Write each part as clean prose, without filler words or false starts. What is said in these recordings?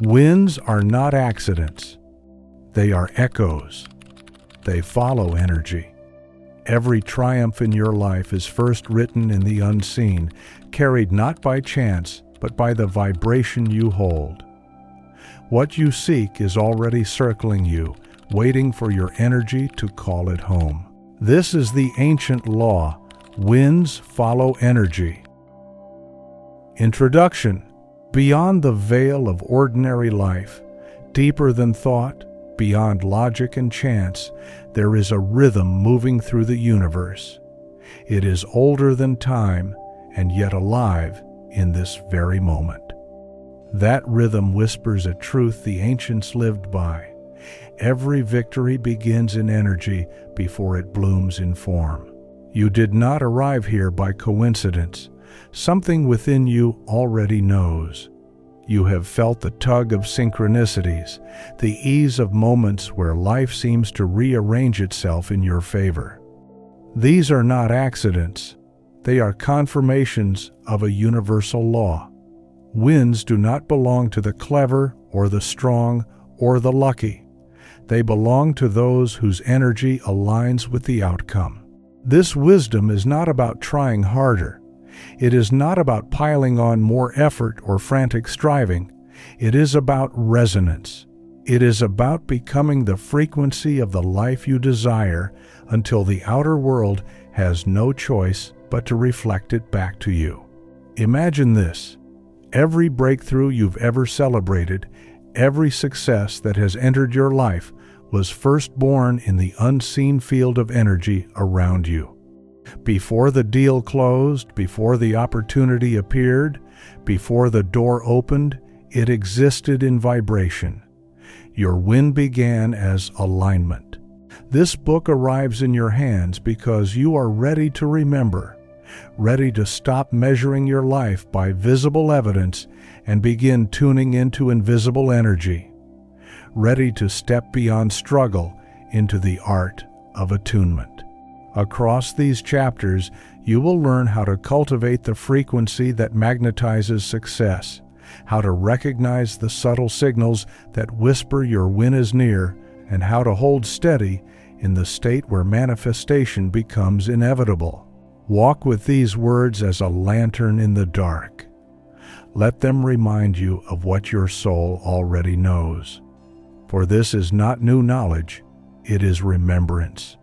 Winds are not accidents. They are echoes. They follow energy. Every triumph in your life is first written in the unseen, carried not by chance, but by the vibration you hold. What you seek is already circling you, waiting for your energy to call it home. This is the ancient law. Winds follow energy. Introduction. Beyond the veil of ordinary life, deeper than thought, beyond logic and chance, there is a rhythm moving through the universe. It is older than time and yet alive in this very moment. That rhythm whispers a truth the ancients lived by. Every victory begins in energy before it blooms in form. You did not arrive here by coincidence. Something within you already knows. You have felt the tug of synchronicities, the ease of moments where life seems to rearrange itself in your favor. These are not accidents. They are confirmations of a universal law. Winds do not belong to the clever or the strong or the lucky. They belong to those whose energy aligns with the outcome. This wisdom is not about trying harder. It is not about piling on more effort or frantic striving. It is about resonance. It is about becoming the frequency of the life you desire until the outer world has no choice but to reflect it back to you. Imagine this. Every breakthrough you've ever celebrated, every success that has entered your life was first born in the unseen field of energy around you. Before the deal closed, before the opportunity appeared, before the door opened, it existed in vibration. Your win began as alignment. This book arrives in your hands because you are ready to remember, ready to stop measuring your life by visible evidence and begin tuning into invisible energy, ready to step beyond struggle into the art of attunement. Across these chapters, you will learn how to cultivate the frequency that magnetizes success, how to recognize the subtle signals that whisper your win is near, and how to hold steady in the state where manifestation becomes inevitable. Walk with these words as a lantern in the dark. Let them remind you of what your soul already knows. For this is not new knowledge, it is remembrance.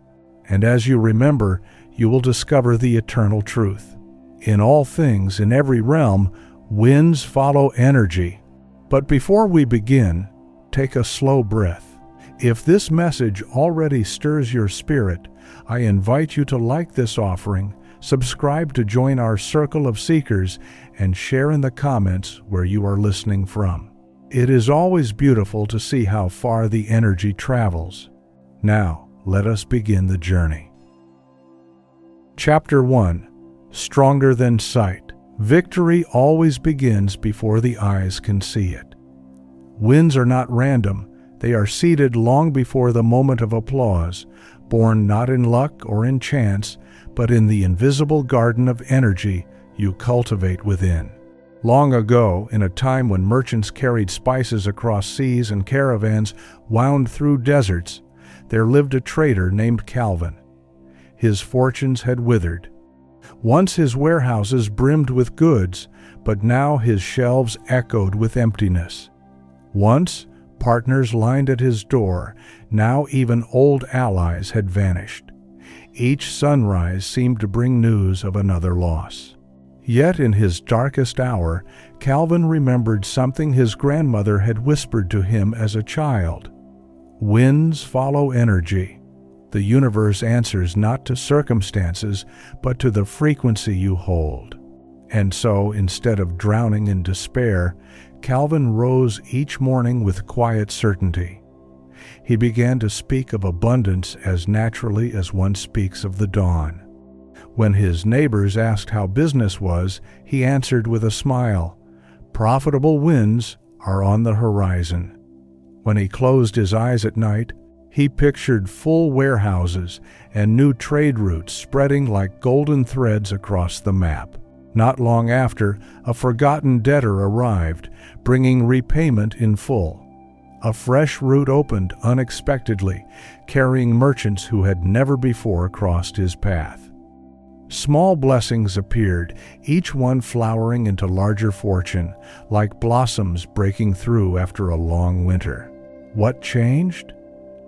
And as you remember, you will discover the eternal truth. In all things, in every realm, winds follow energy. But before we begin, take a slow breath. If this message already stirs your spirit, I invite you to like this offering, subscribe to join our circle of seekers, and share in the comments where you are listening from. It is always beautiful to see how far the energy travels. Now, let us begin the journey. Chapter 1. Stronger than sight. Victory always begins before the eyes can see it. Wins are not random. They are seeded long before the moment of applause, born not in luck or in chance, but in the invisible garden of energy you cultivate within. Long ago, in a time when merchants carried spices across seas and caravans wound through deserts, there lived a trader named Calvin. His fortunes had withered. Once his warehouses brimmed with goods, but now his shelves echoed with emptiness. Once, partners lined at his door, now even old allies had vanished. Each sunrise seemed to bring news of another loss. Yet in his darkest hour, Calvin remembered something his grandmother had whispered to him as a child. Winds follow energy. The universe answers not to circumstances, but to the frequency you hold. And so, instead of drowning in despair, Calvin rose each morning with quiet certainty. He began to speak of abundance as naturally as one speaks of the dawn. When his neighbors asked how business was, he answered with a smile, "Profitable winds are on the horizon." When he closed his eyes at night, he pictured full warehouses and new trade routes spreading like golden threads across the map. Not long after, a forgotten debtor arrived, bringing repayment in full. A fresh route opened unexpectedly, carrying merchants who had never before crossed his path. Small blessings appeared, each one flowering into larger fortune, like blossoms breaking through after a long winter. What changed?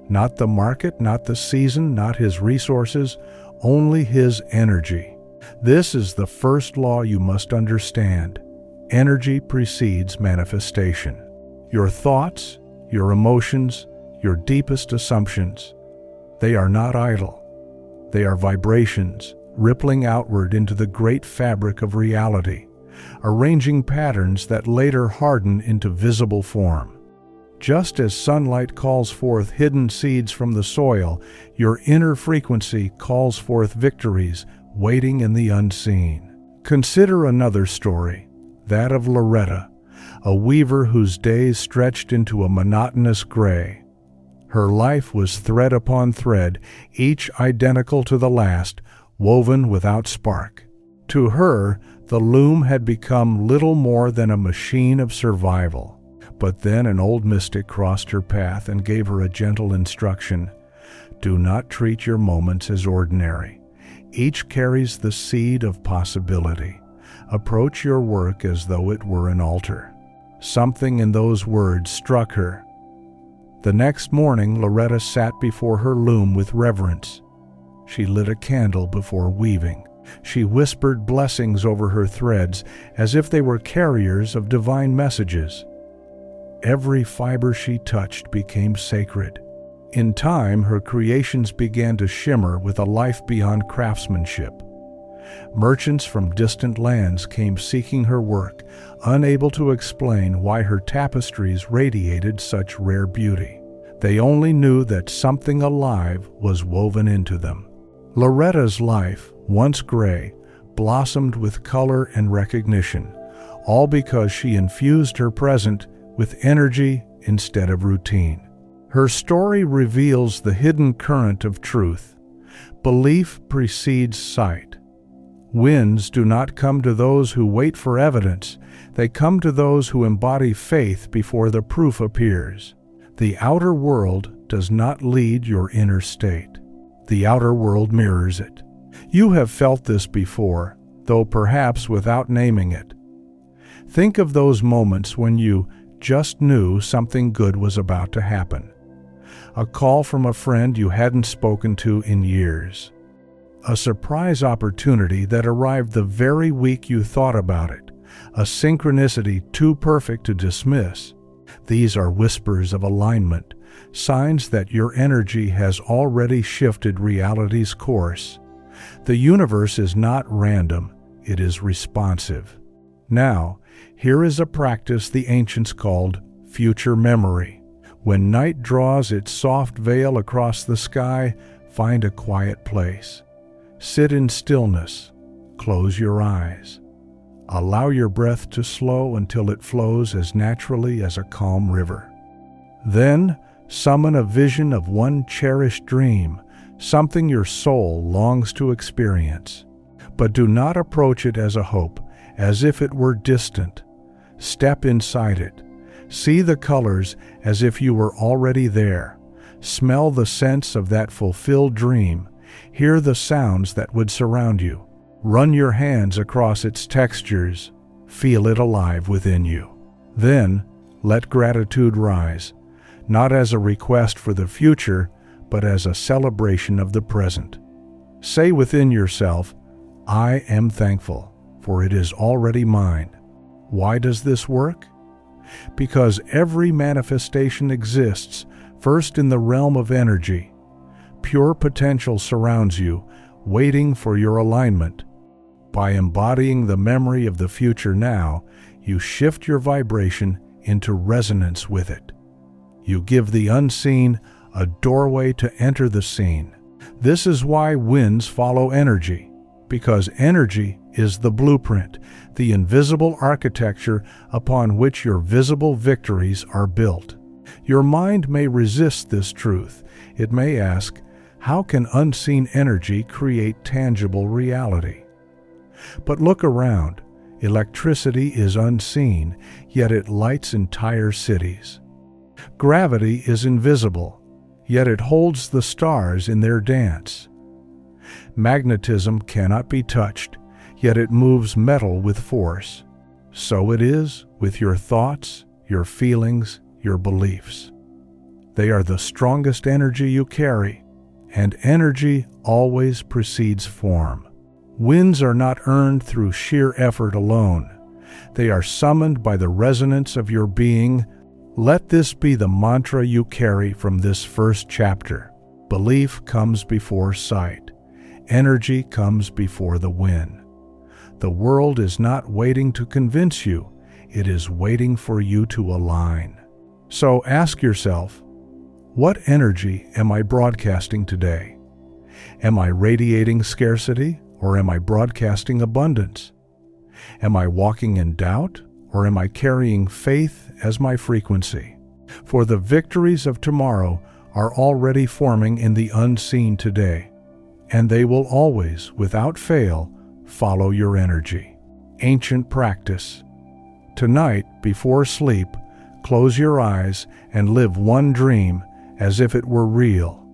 Not the market, not the season, not his resources, only his energy. This is the first law you must understand. Energy precedes manifestation. Your thoughts, your emotions, your deepest assumptions, they are not idle. They are vibrations, rippling outward into the great fabric of reality, arranging patterns that later harden into visible form. Just as sunlight calls forth hidden seeds from the soil, your inner frequency calls forth victories waiting in the unseen. Consider another story, that of Loretta, a weaver whose days stretched into a monotonous gray. Her life was thread upon thread, each identical to the last, woven without spark. To her, the loom had become little more than a machine of survival. But then an old mystic crossed her path and gave her a gentle instruction. Do not treat your moments as ordinary. Each carries the seed of possibility. Approach your work as though it were an altar. Something in those words struck her. The next morning, Loretta sat before her loom with reverence. She lit a candle before weaving. She whispered blessings over her threads as if they were carriers of divine messages. Every fiber she touched became sacred. In time, her creations began to shimmer with a life beyond craftsmanship. Merchants from distant lands came seeking her work, unable to explain why her tapestries radiated such rare beauty. They only knew that something alive was woven into them. Loretta's life, once gray, blossomed with color and recognition, all because she infused her present with energy instead of routine. Her story reveals the hidden current of truth. Belief precedes sight. Winds do not come to those who wait for evidence. They come to those who embody faith before the proof appears. The outer world does not lead your inner state. The outer world mirrors it. You have felt this before, though perhaps without naming it. Think of those moments when you just knew something good was about to happen. A call from a friend you hadn't spoken to in years. A surprise opportunity that arrived the very week you thought about it. A synchronicity too perfect to dismiss. These are whispers of alignment, signs that your energy has already shifted reality's course. The universe is not random, it is responsive. Now, here is a practice the ancients called future memory. When night draws its soft veil across the sky, find a quiet place. Sit in stillness. Close your eyes. Allow your breath to slow until it flows as naturally as a calm river. Then, summon a vision of one cherished dream, something your soul longs to experience. But do not approach it as a hope, as if it were distant. Step inside it. See the colors as if you were already there. Smell the scents of that fulfilled dream. Hear the sounds that would surround you. Run your hands across its textures. Feel it alive within you. Then, let gratitude rise, not as a request for the future, but as a celebration of the present. Say within yourself, I am thankful, for it is already mine. Why does this work? Because every manifestation exists first in the realm of energy. Pure potential surrounds you, waiting for your alignment. By embodying the memory of the future now, you shift your vibration into resonance with it. You give the unseen a doorway to enter the scene. This is why winds follow energy, because energy is the blueprint, the invisible architecture upon which your visible victories are built. Your mind may resist this truth. It may ask, how can unseen energy create tangible reality? But look around. Electricity is unseen, yet it lights entire cities. Gravity is invisible, yet it holds the stars in their dance. Magnetism cannot be touched, yet it moves metal with force. So it is with your thoughts, your feelings, your beliefs. They are the strongest energy you carry, and energy always precedes form. Wins are not earned through sheer effort alone. They are summoned by the resonance of your being. Let this be the mantra you carry from this first chapter. Belief comes before sight. Energy comes before the win. The world is not waiting to convince you. It is waiting for you to align. So ask yourself, what energy am I broadcasting today? Am I radiating scarcity, or am I broadcasting abundance? Am I walking in doubt, or am I carrying faith as my frequency? For the victories of tomorrow are already forming in the unseen today, and they will always, without fail, follow your energy. Ancient practice. Tonight, before sleep, close your eyes and live one dream as if it were real.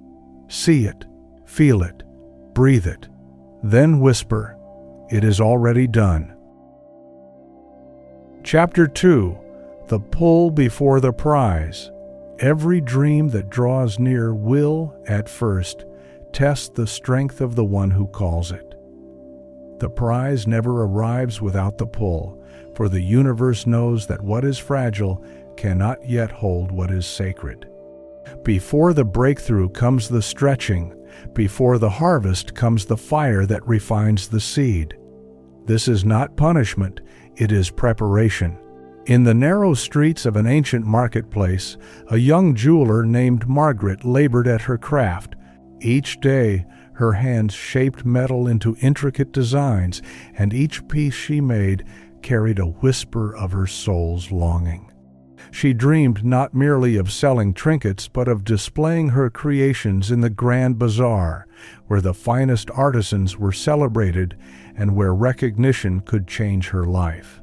See it, feel it, breathe it. Then whisper, "It is already done." Chapter 2. The Pull Before the Prize. Every dream that draws near will, at first, test the strength of the one who calls it. The prize never arrives without the pull, for the universe knows that what is fragile cannot yet hold what is sacred. Before the breakthrough comes the stretching. Before the harvest comes the fire that refines the seed. This is not punishment, it is preparation. In the narrow streets of an ancient marketplace, a young jeweler named Margaret labored at her craft. Each day, her hands shaped metal into intricate designs, and each piece she made carried a whisper of her soul's longing. She dreamed not merely of selling trinkets, but of displaying her creations in the grand bazaar, where the finest artisans were celebrated and where recognition could change her life.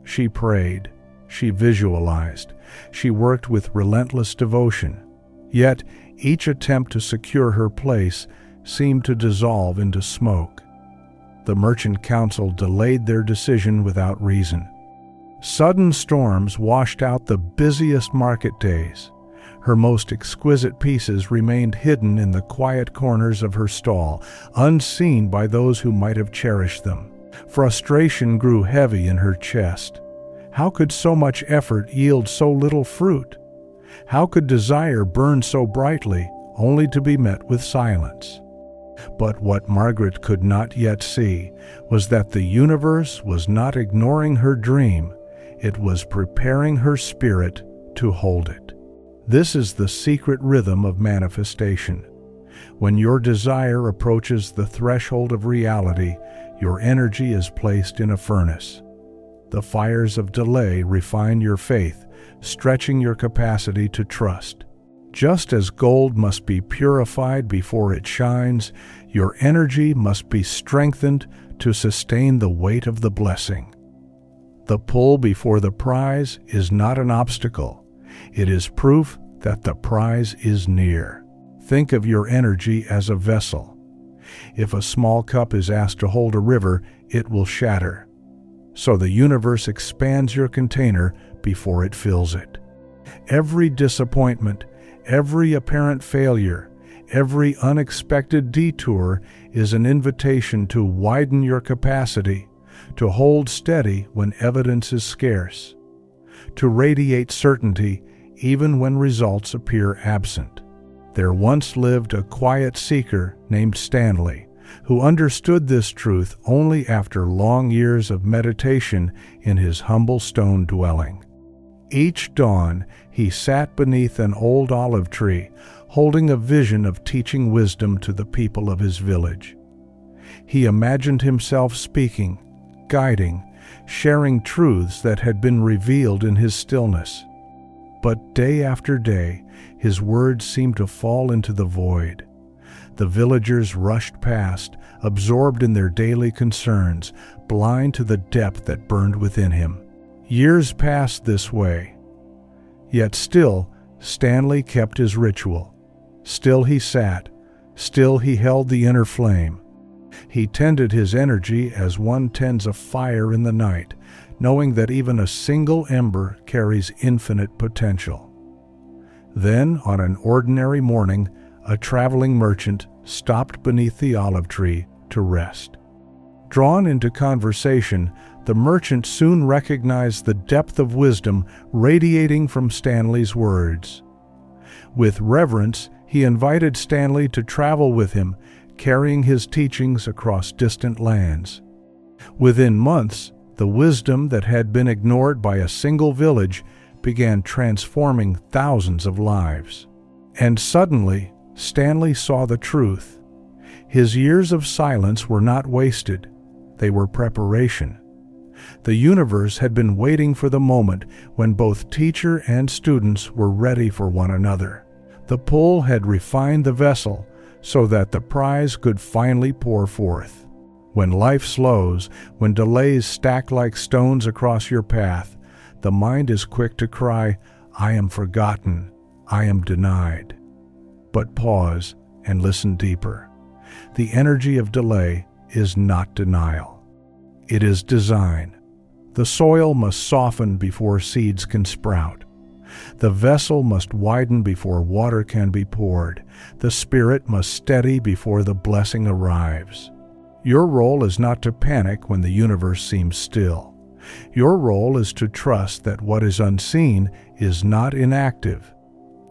She prayed, she visualized, she worked with relentless devotion. Yet each attempt to secure her place seemed to dissolve into smoke. The merchant council delayed their decision without reason. Sudden storms washed out the busiest market days. Her most exquisite pieces remained hidden in the quiet corners of her stall, unseen by those who might have cherished them. Frustration grew heavy in her chest. How could so much effort yield so little fruit? How could desire burn so brightly, only to be met with silence? But what Margaret could not yet see was that the universe was not ignoring her dream. It was preparing her spirit to hold it. This is the secret rhythm of manifestation. When your desire approaches the threshold of reality, your energy is placed in a furnace. The fires of delay refine your faith, stretching your capacity to trust. Just as gold must be purified before it shines, your energy must be strengthened to sustain the weight of the blessing. The pull before the prize is not an obstacle. It is proof that the prize is near. Think of your energy as a vessel. If a small cup is asked to hold a river, it will shatter. So the universe expands your container before it fills it. Every disappointment, every apparent failure, every unexpected detour is an invitation to widen your capacity, to hold steady when evidence is scarce, to radiate certainty even when results appear absent. There once lived a quiet seeker named Stanley, who understood this truth only after long years of meditation in his humble stone dwelling. Each dawn, he sat beneath an old olive tree, holding a vision of teaching wisdom to the people of his village. He imagined himself speaking, guiding, sharing truths that had been revealed in his stillness. But day after day, his words seemed to fall into the void. The villagers rushed past, absorbed in their daily concerns, blind to the depth that burned within him. Years passed this way. Yet still, Stanley kept his ritual. Still he sat. Still he held the inner flame. He tended his energy as one tends a fire in the night, knowing that even a single ember carries infinite potential. Then, on an ordinary morning, a traveling merchant stopped beneath the olive tree to rest. Drawn into conversation, the merchant soon recognized the depth of wisdom radiating from Stanley's words. With reverence, he invited Stanley to travel with him, carrying his teachings across distant lands. Within months, the wisdom that had been ignored by a single village began transforming thousands of lives. And suddenly, Stanley saw the truth. His years of silence were not wasted. They were preparation. The universe had been waiting for the moment when both teacher and students were ready for one another. The pull had refined the vessel so that the prize could finally pour forth. When life slows, when delays stack like stones across your path, the mind is quick to cry, "I am forgotten, I am denied." But pause and listen deeper. The energy of delay is not denial. It is design. The soil must soften before seeds can sprout. The vessel must widen before water can be poured. The spirit must steady before the blessing arrives. Your role is not to panic when the universe seems still. Your role is to trust that what is unseen is not inactive.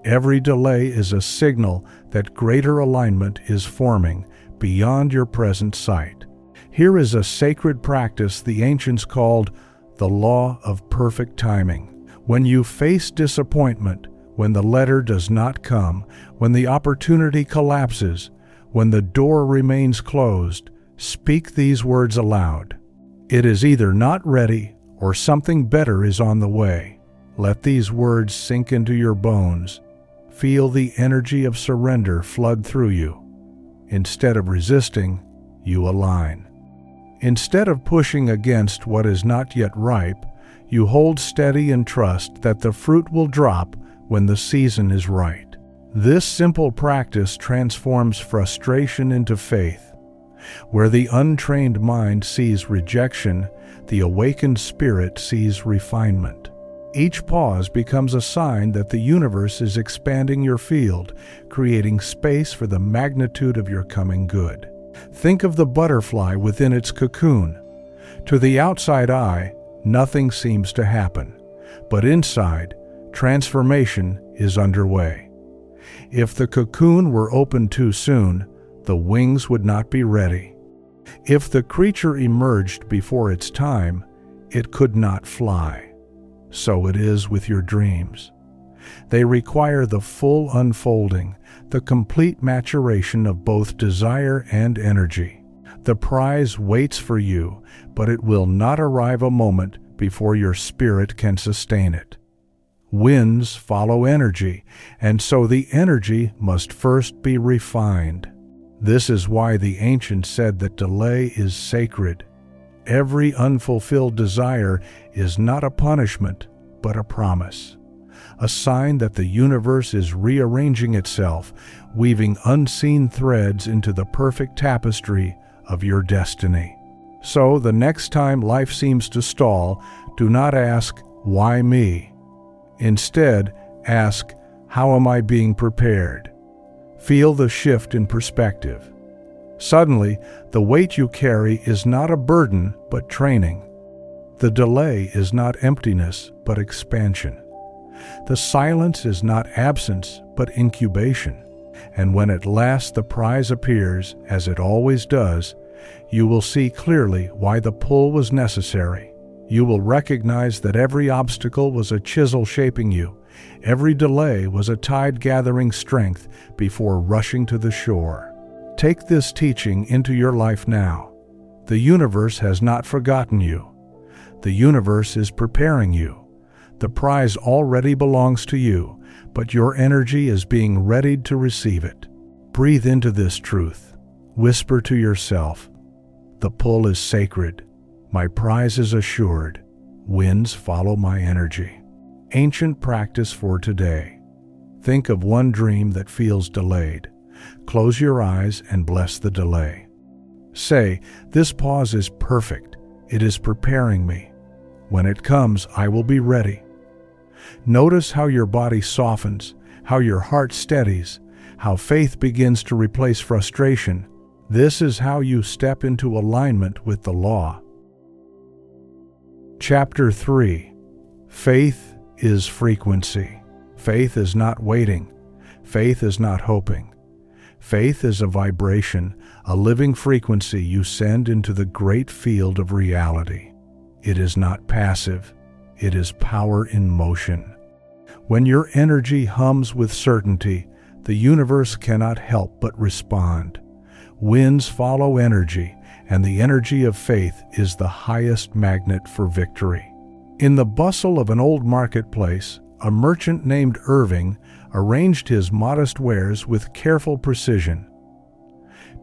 Every delay is a signal that greater alignment is forming beyond your present sight. Here is a sacred practice the ancients called the law of perfect timing. When you face disappointment, when the letter does not come, when the opportunity collapses, when the door remains closed, speak these words aloud. It is either not ready or something better is on the way. Let these words sink into your bones. Feel the energy of surrender flood through you. Instead of resisting, you align. Instead of pushing against what is not yet ripe, you hold steady and trust that the fruit will drop when the season is right. This simple practice transforms frustration into faith. Where the untrained mind sees rejection, the awakened spirit sees refinement. Each pause becomes a sign that the universe is expanding your field, creating space for the magnitude of your coming good. Think of the butterfly within its cocoon. To the outside eye, nothing seems to happen, but inside, transformation is underway. If the cocoon were opened too soon, the wings would not be ready. If the creature emerged before its time, it could not fly. So it is with your dreams. They require the full unfolding, the complete maturation of both desire and energy. The prize waits for you, but it will not arrive a moment before your spirit can sustain it. Winds follow energy, and so the energy must first be refined. This is why the ancients said that delay is sacred. Every unfulfilled desire is not a punishment, but a promise. A sign that the universe is rearranging itself, weaving unseen threads into the perfect tapestry of your destiny. So the next time life seems to stall, do not ask, "Why me?" Instead, ask, "How am I being prepared?" Feel the shift in perspective. Suddenly, the weight you carry is not a burden, but training. The delay is not emptiness, but expansion. The silence is not absence, but incubation. And when at last the prize appears, as it always does, you will see clearly why the pull was necessary. You will recognize that every obstacle was a chisel shaping you. Every delay was a tide gathering strength before rushing to the shore. Take this teaching into your life now. The universe has not forgotten you. The universe is preparing you. The prize already belongs to you, but your energy is being readied to receive it. Breathe into this truth. Whisper to yourself, "The pull is sacred. My prize is assured. Winds follow my energy." Ancient practice for today. Think of one dream that feels delayed. Close your eyes and bless the delay. Say, "This pause is perfect. It is preparing me. When it comes, I will be ready." Notice how your body softens, how your heart steadies, how faith begins to replace frustration. This is how you step into alignment with the law. Chapter 3. Faith is frequency. Faith is not waiting. Faith is not hoping. Faith is a vibration, a living frequency you send into the great field of reality. It is not passive. It is power in motion. When your energy hums with certainty, the universe cannot help but respond. Winds follow energy, and the energy of faith is the highest magnet for victory. In the bustle of an old marketplace, a merchant named Irving arranged his modest wares with careful precision.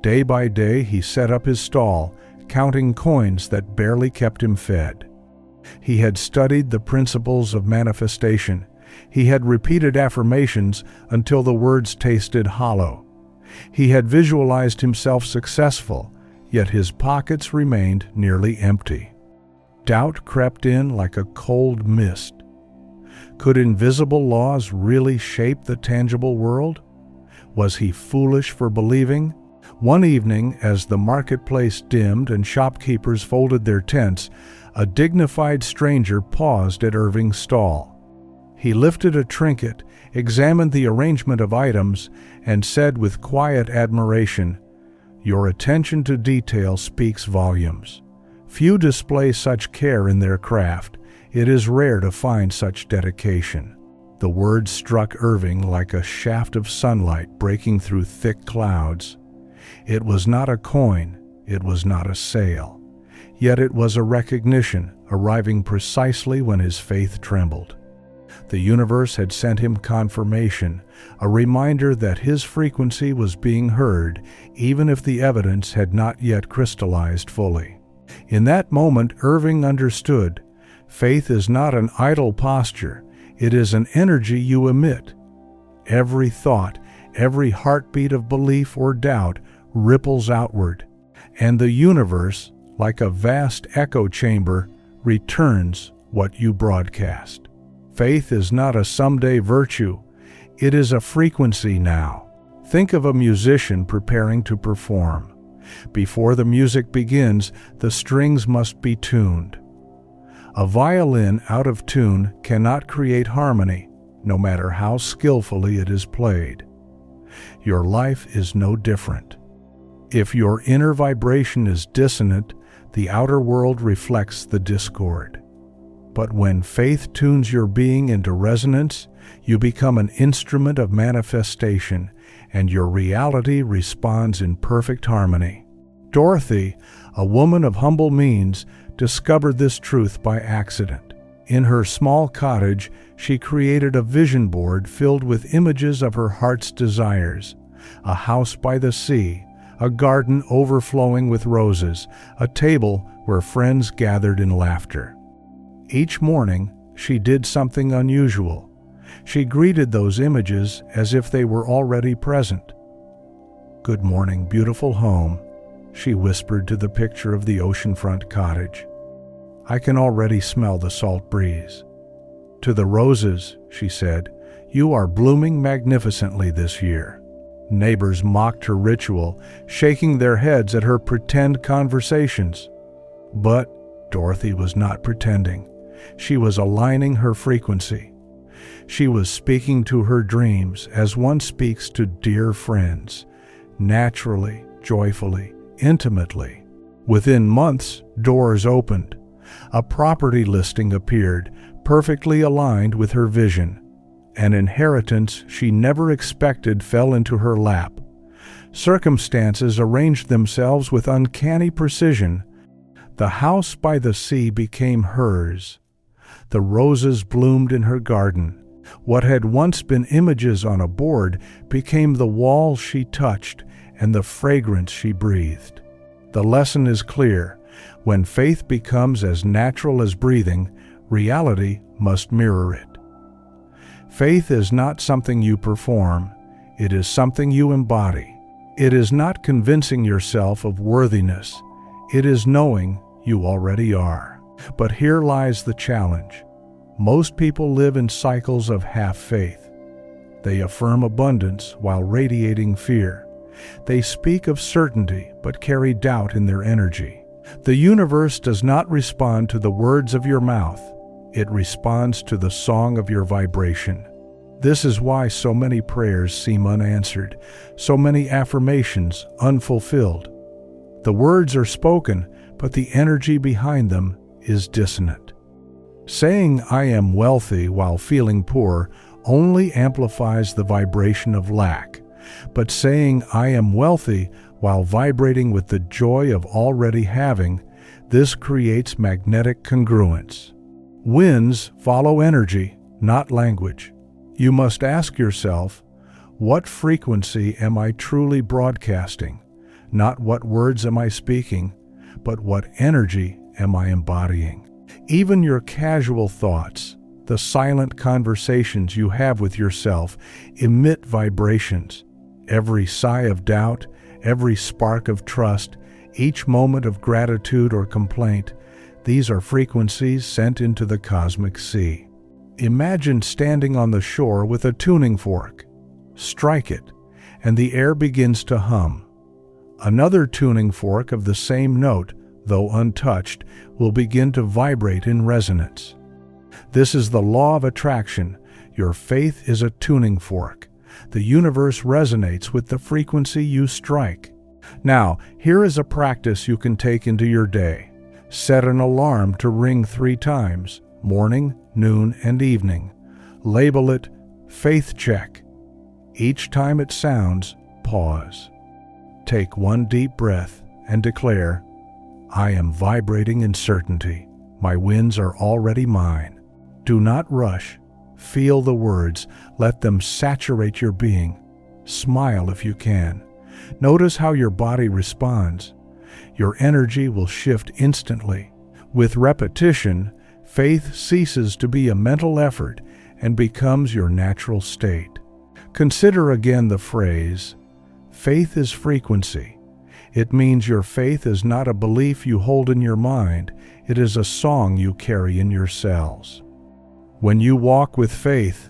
Day by day he set up his stall, counting coins that barely kept him fed. He had studied the principles of manifestation. He had repeated affirmations until the words tasted hollow. He had visualized himself successful, yet his pockets remained nearly empty. Doubt crept in like a cold mist. Could invisible laws really shape the tangible world? Was he foolish for believing? One evening, as the marketplace dimmed and shopkeepers folded their tents, a dignified stranger paused at Irving's stall. He lifted a trinket, examined the arrangement of items, and said with quiet admiration, "Your attention to detail speaks volumes. Few display such care in their craft. It is rare to find such dedication." The words struck Irving like a shaft of sunlight breaking through thick clouds. It was not a coin, it was not a sale. Yet it was a recognition, arriving precisely when his faith trembled. The universe had sent him confirmation, a reminder that his frequency was being heard, even if the evidence had not yet crystallized fully. In that moment, Irving understood. Faith is not an idle posture, it is an energy you emit. Every thought, every heartbeat of belief or doubt ripples outward, and the universe, like a vast echo chamber, returns what you broadcast. Faith is not a someday virtue, it is a frequency now. Think of a musician preparing to perform. Before the music begins, the strings must be tuned. A violin out of tune cannot create harmony, no matter how skillfully it is played. Your life is no different. If your inner vibration is dissonant, the outer world reflects the discord. But when faith tunes your being into resonance, you become an instrument of manifestation, and your reality responds in perfect harmony. Dorothy, a woman of humble means, discovered this truth by accident. In her small cottage, she created a vision board filled with images of her heart's desires: a house by the sea, a garden overflowing with roses, a table where friends gathered in laughter. Each morning, she did something unusual. She greeted those images as if they were already present. "Good morning, beautiful home," she whispered to the picture of the oceanfront cottage. "I can already smell the salt breeze." To the roses, she said, "You are blooming magnificently this year." Neighbors mocked her ritual, shaking their heads at her pretend conversations. But Dorothy was not pretending. She was aligning her frequency. She was speaking to her dreams as one speaks to dear friends, naturally, joyfully, intimately. Within months, doors opened. A property listing appeared, perfectly aligned with her vision. An inheritance she never expected fell into her lap. Circumstances arranged themselves with uncanny precision. The house by the sea became hers. The roses bloomed in her garden. What had once been images on a board became the walls she touched, and the fragrance she breathed. The lesson is clear. When faith becomes as natural as breathing, reality must mirror it. Faith is not something you perform, it is something you embody. It is not convincing yourself of worthiness, it is knowing you already are. But here lies the challenge. Most people live in cycles of half-faith. They affirm abundance while radiating fear. They speak of certainty but carry doubt in their energy. The universe does not respond to the words of your mouth. It responds to the song of your vibration. This is why so many prayers seem unanswered, so many affirmations unfulfilled. The words are spoken, but the energy behind them is dissonant. Saying "I am wealthy" while feeling poor only amplifies the vibration of lack. But saying "I am wealthy" while vibrating with the joy of already having, this creates magnetic congruence. Winds follow energy, not language. You must ask yourself, what frequency am I truly broadcasting? Not what words am I speaking, but what energy am I embodying? Even your casual thoughts, the silent conversations you have with yourself, emit vibrations. Every sigh of doubt, every spark of trust, each moment of gratitude or complaint, these are frequencies sent into the cosmic sea. Imagine standing on the shore with a tuning fork. Strike it, and the air begins to hum. Another tuning fork of the same note, though untouched, will begin to vibrate in resonance. This is the law of attraction. Your faith is a tuning fork. The universe resonates with the frequency you strike. Now, here is a practice you can take into your day. Set an alarm to ring 3 times, morning, noon, and evening. Label it Faith Check. Each time it sounds, pause. Take one deep breath and declare, "I am vibrating in certainty. My wins are already mine." Do not rush. Feel the words. Let them saturate your being. Smile if you can. Notice how your body responds. Your energy will shift instantly. With repetition, faith ceases to be a mental effort and becomes your natural state. Consider again the phrase, faith is frequency. It means your faith is not a belief you hold in your mind, it is a song you carry in your cells. When you walk with faith,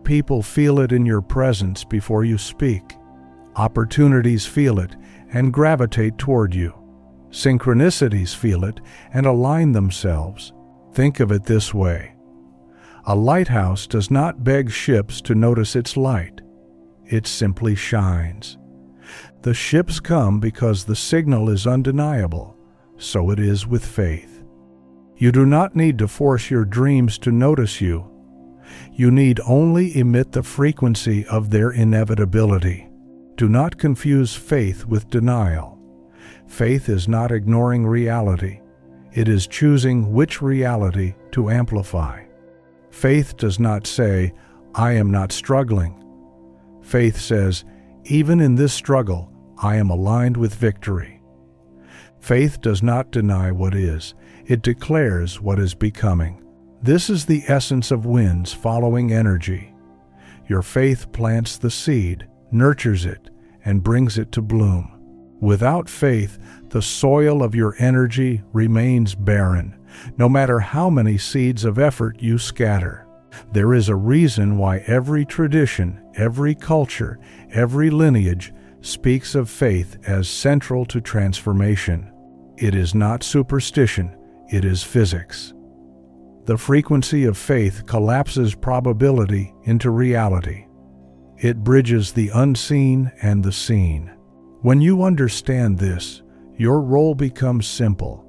people feel it in your presence before you speak. Opportunities feel it and gravitate toward you. Synchronicities feel it and align themselves. Think of it this way. A lighthouse does not beg ships to notice its light. It simply shines. The ships come because the signal is undeniable. So it is with faith. You do not need to force your dreams to notice you. You need only emit the frequency of their inevitability. Do not confuse faith with denial. Faith is not ignoring reality. It is choosing which reality to amplify. Faith does not say, "I am not struggling." Faith says, "Even in this struggle, I am aligned with victory." Faith does not deny what is. It declares what is becoming. This is the essence of winds following energy. Your faith plants the seed, nurtures it, and brings it to bloom. Without faith, the soil of your energy remains barren, no matter how many seeds of effort you scatter. There is a reason why every tradition, every culture, every lineage speaks of faith as central to transformation. It is not superstition, it is physics. The frequency of faith collapses probability into reality. It bridges the unseen and the seen. When you understand this, your role becomes simple.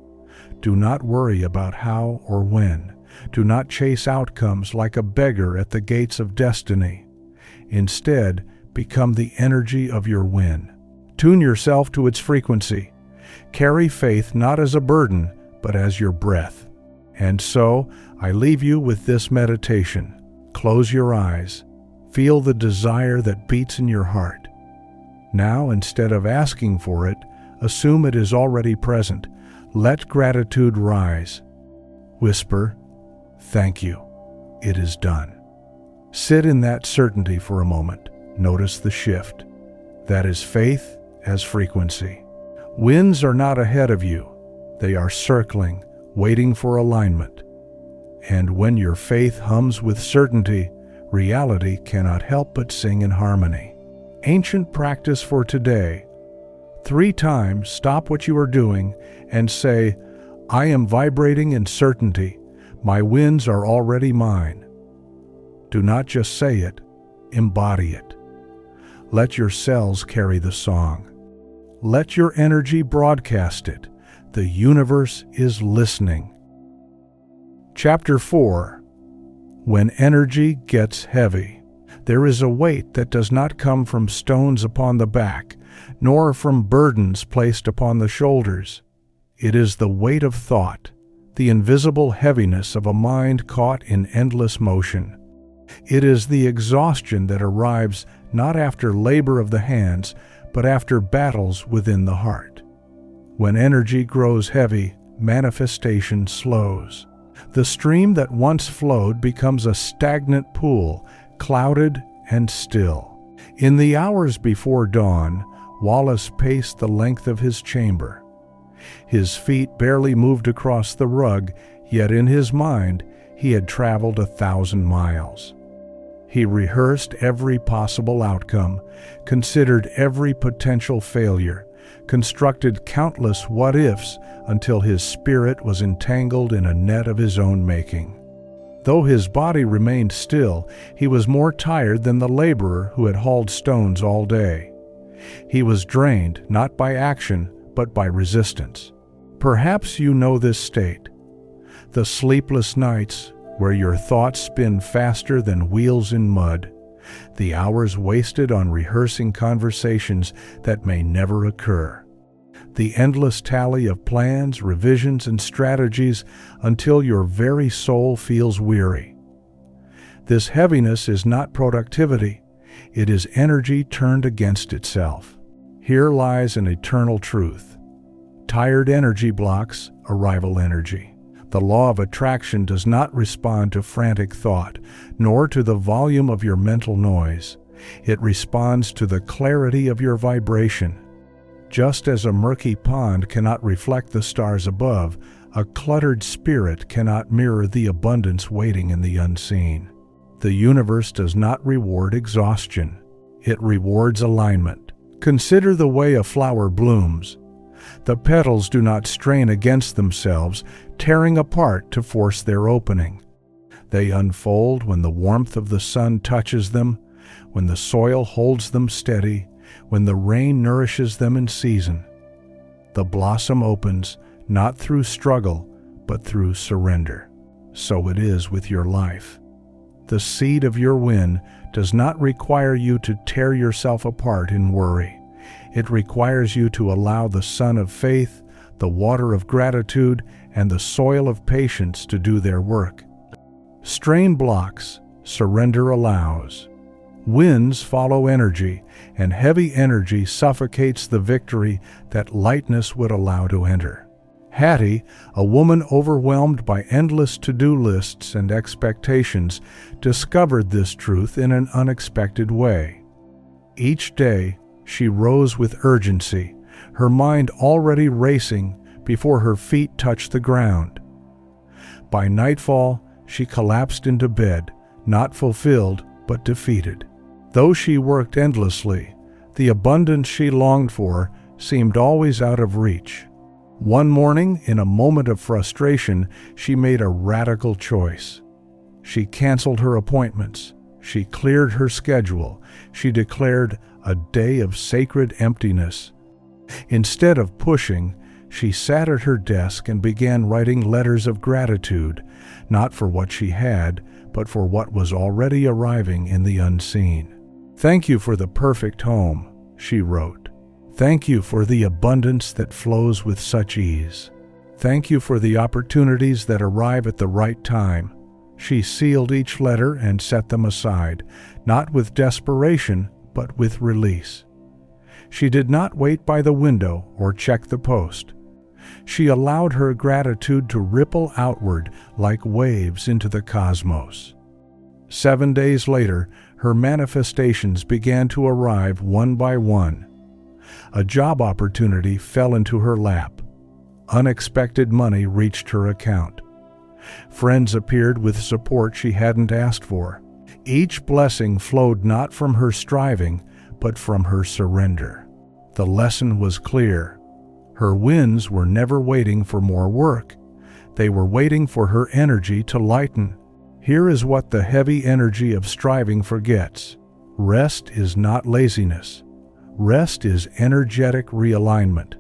Do not worry about how or when. Do not chase outcomes like a beggar at the gates of destiny. Instead, become the energy of your win. Tune yourself to its frequency. Carry faith not as a burden, but as your breath. And so, I leave you with this meditation. Close your eyes. Feel the desire that beats in your heart. Now, instead of asking for it, assume it is already present. Let gratitude rise. Whisper, "Thank you. It is done." Sit in that certainty for a moment. Notice the shift. That is faith as frequency. Winds are not ahead of you. They are circling, waiting for alignment. And when your faith hums with certainty, reality cannot help but sing in harmony. Ancient practice for today. 3 times stop what you are doing and say, "I am vibrating in certainty. My winds are already mine." Do not just say it, embody it. Let your cells carry the song. Let your energy broadcast it. The universe is listening. Chapter 4. When energy gets heavy. There is a weight that does not come from stones upon the back, nor from burdens placed upon the shoulders. It is the weight of thought, the invisible heaviness of a mind caught in endless motion. It is the exhaustion that arrives not after labor of the hands, but after battles within the heart. When energy grows heavy, manifestation slows. The stream that once flowed becomes a stagnant pool, clouded and still. In the hours before dawn, Wallace paced the length of his chamber. His feet barely moved across the rug, yet in his mind he had traveled 1,000 miles. He rehearsed every possible outcome, considered every potential failure, constructed countless what-ifs until his spirit was entangled in a net of his own making. Though his body remained still, he was more tired than the laborer who had hauled stones all day. He was drained not by action, but by resistance. Perhaps you know this state. The sleepless nights where your thoughts spin faster than wheels in mud. The hours wasted on rehearsing conversations that may never occur. The endless tally of plans, revisions, and strategies until your very soul feels weary. This heaviness is not productivity. It is energy turned against itself. Here lies an eternal truth. Tired energy blocks arrival energy. The law of attraction does not respond to frantic thought, nor to the volume of your mental noise. It responds to the clarity of your vibration. Just as a murky pond cannot reflect the stars above, a cluttered spirit cannot mirror the abundance waiting in the unseen. The universe does not reward exhaustion. It rewards alignment. Consider the way a flower blooms. The petals do not strain against themselves, tearing apart to force their opening. They unfold when the warmth of the sun touches them, when the soil holds them steady, when the rain nourishes them in season. The blossom opens not through struggle, but through surrender. So it is with your life. The seed of your win does not require you to tear yourself apart in worry. It requires you to allow the sun of faith, the water of gratitude, and the soil of patience to do their work. Strain blocks, surrender allows. Winds follow energy, and heavy energy suffocates the victory that lightness would allow to enter. Hattie, a woman overwhelmed by endless to-do lists and expectations, discovered this truth in an unexpected way. Each day, she rose with urgency, her mind already racing before her feet touched the ground. By nightfall, she collapsed into bed, not fulfilled, but defeated. Though she worked endlessly, the abundance she longed for seemed always out of reach. One morning, in a moment of frustration, she made a radical choice. She canceled her appointments. She cleared her schedule. She declared a day of sacred emptiness. Instead of pushing, she sat at her desk and began writing letters of gratitude, not for what she had, but for what was already arriving in the unseen. "Thank you for the perfect home," she wrote. "Thank you for the abundance that flows with such ease. Thank you for the opportunities that arrive at the right time." She sealed each letter and set them aside, not with desperation, but with release. She did not wait by the window or check the post. She allowed her gratitude to ripple outward like waves into the cosmos. 7 days later, her manifestations began to arrive one by one. A job opportunity fell into her lap. Unexpected money reached her account. Friends appeared with support she hadn't asked for. Each blessing flowed not from her striving, but from her surrender. The lesson was clear. Her wins were never waiting for more work. They were waiting for her energy to lighten. Here is what the heavy energy of striving forgets. Rest is not laziness. Rest is energetic realignment.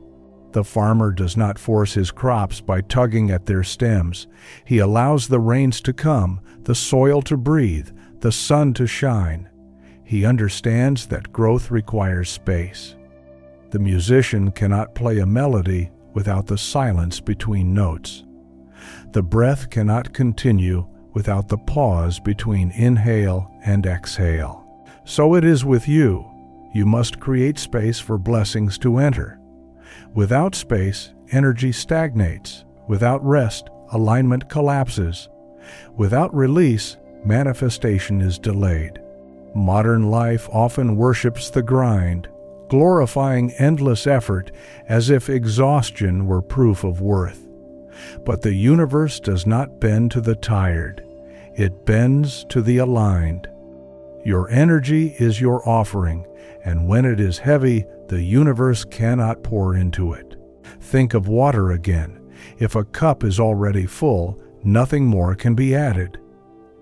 The farmer does not force his crops by tugging at their stems. He allows the rains to come, the soil to breathe, the sun to shine. He understands that growth requires space. The musician cannot play a melody without the silence between notes. The breath cannot continue without the pause between inhale and exhale. So it is with you. You must create space for blessings to enter. Without space, energy stagnates. Without rest, alignment collapses. Without release, manifestation is delayed. Modern life often worships the grind, glorifying endless effort as if exhaustion were proof of worth. But the universe does not bend to the tired. It bends to the aligned. Your energy is your offering, and when it is heavy, the universe cannot pour into it. Think of water again. If a cup is already full, nothing more can be added.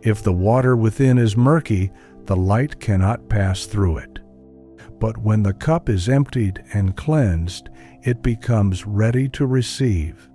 If the water within is murky, the light cannot pass through it. But when the cup is emptied and cleansed, it becomes ready to receive.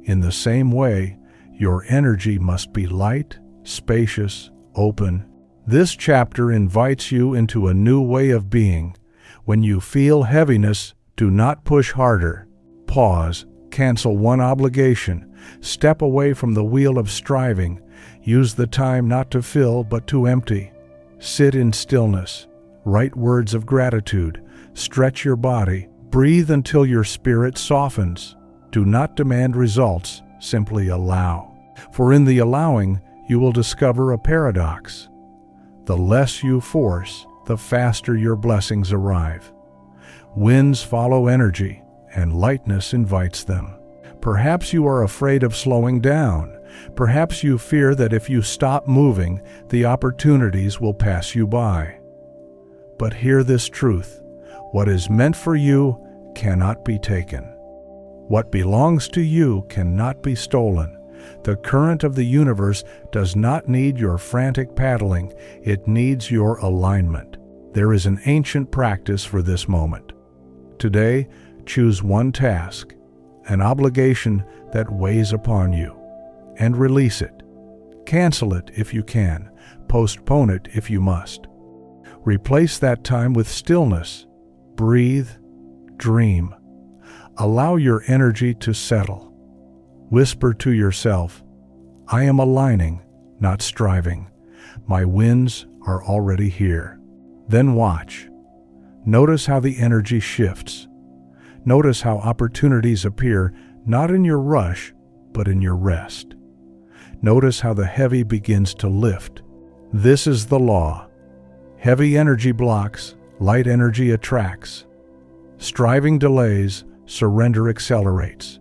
In the same way, your energy must be light, spacious, open. This chapter invites you into a new way of being. When you feel heaviness, do not push harder. Pause, cancel one obligation, step away from the wheel of striving. Use the time not to fill but to empty. Sit in stillness. Write words of gratitude. Stretch your body. Breathe until your spirit softens. Do not demand results, simply allow. For in the allowing, you will discover a paradox. The less you force, the faster your blessings arrive. Winds follow energy, and lightness invites them. Perhaps you are afraid of slowing down. Perhaps you fear that if you stop moving, the opportunities will pass you by. But hear this truth: what is meant for you cannot be taken. What belongs to you cannot be stolen. The current of the universe does not need your frantic paddling, it needs your alignment. There is an ancient practice for this moment. Today, choose one task, an obligation that weighs upon you, and release it. Cancel it if you can, postpone it if you must. Replace that time with stillness. Breathe, dream. Allow your energy to settle. Whisper to yourself, I am aligning, not striving. My wins are already here. Then watch. Notice how the energy shifts. Notice how opportunities appear not in your rush, but in your rest. Notice how the heavy begins to lift. This is the law. Heavy energy blocks, light energy attracts. Striving delays, surrender accelerates.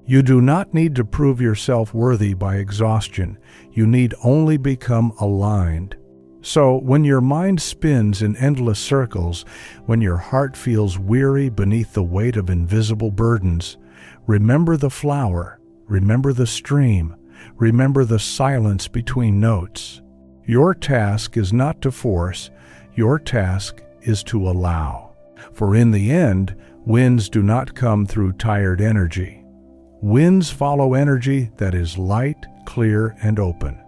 You do not need to prove yourself worthy by exhaustion. You need only become aligned. So, when your mind spins in endless circles, when your heart feels weary beneath the weight of invisible burdens, remember the flower, remember the stream, remember the silence between notes. Your task is not to force, your task is to allow. For in the end, winds do not come through tired energy. Winds follow energy that is light, clear, and open.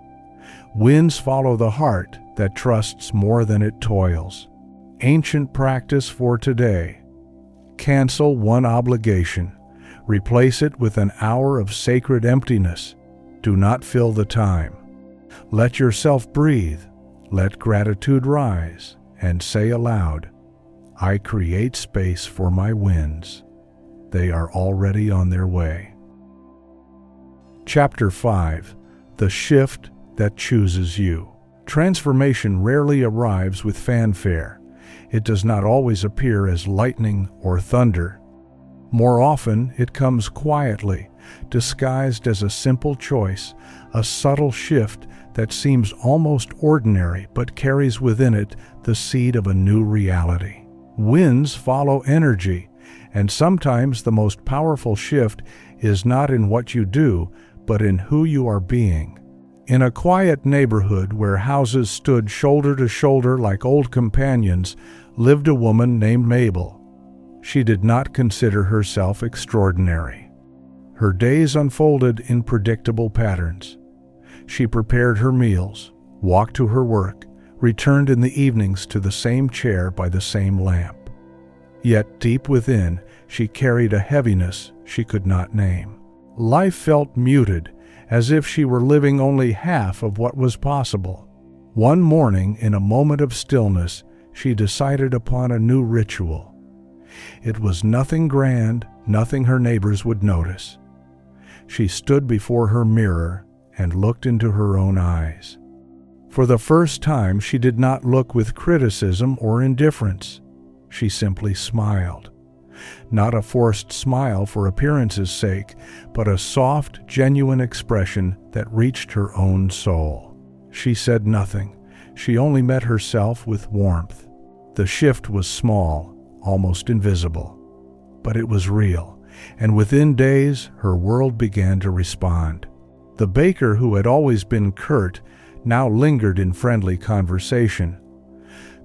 Winds follow the heart that trusts more than it toils. Ancient practice for today. Cancel one obligation. Replace it with an hour of sacred emptiness. Do not fill the time. Let yourself breathe. Let gratitude rise, and say aloud, I create space for my winds. They are already on their way. Chapter 5. The Shift That Chooses You. Transformation rarely arrives with fanfare. It does not always appear as lightning or thunder. More often, it comes quietly, disguised as a simple choice, a subtle shift that seems almost ordinary but carries within it the seed of a new reality. Winds follow energy, and sometimes the most powerful shift is not in what you do, but in who you are being. In a quiet neighborhood where houses stood shoulder to shoulder like old companions, lived a woman named Mabel. She did not consider herself extraordinary. Her days unfolded in predictable patterns. She prepared her meals, walked to her work, returned in the evenings to the same chair by the same lamp. Yet deep within, she carried a heaviness she could not name. Life felt muted, as if she were living only half of what was possible. One morning, in a moment of stillness, she decided upon a new ritual. It was nothing grand, nothing her neighbors would notice. She stood before her mirror and looked into her own eyes. For the first time, she did not look with criticism or indifference. She simply smiled. Not a forced smile for appearance's sake, but a soft, genuine expression that reached her own soul. She said nothing. She only met herself with warmth. The shift was small, almost invisible. But it was real, and within days her world began to respond. The baker, who had always been curt, now lingered in friendly conversation.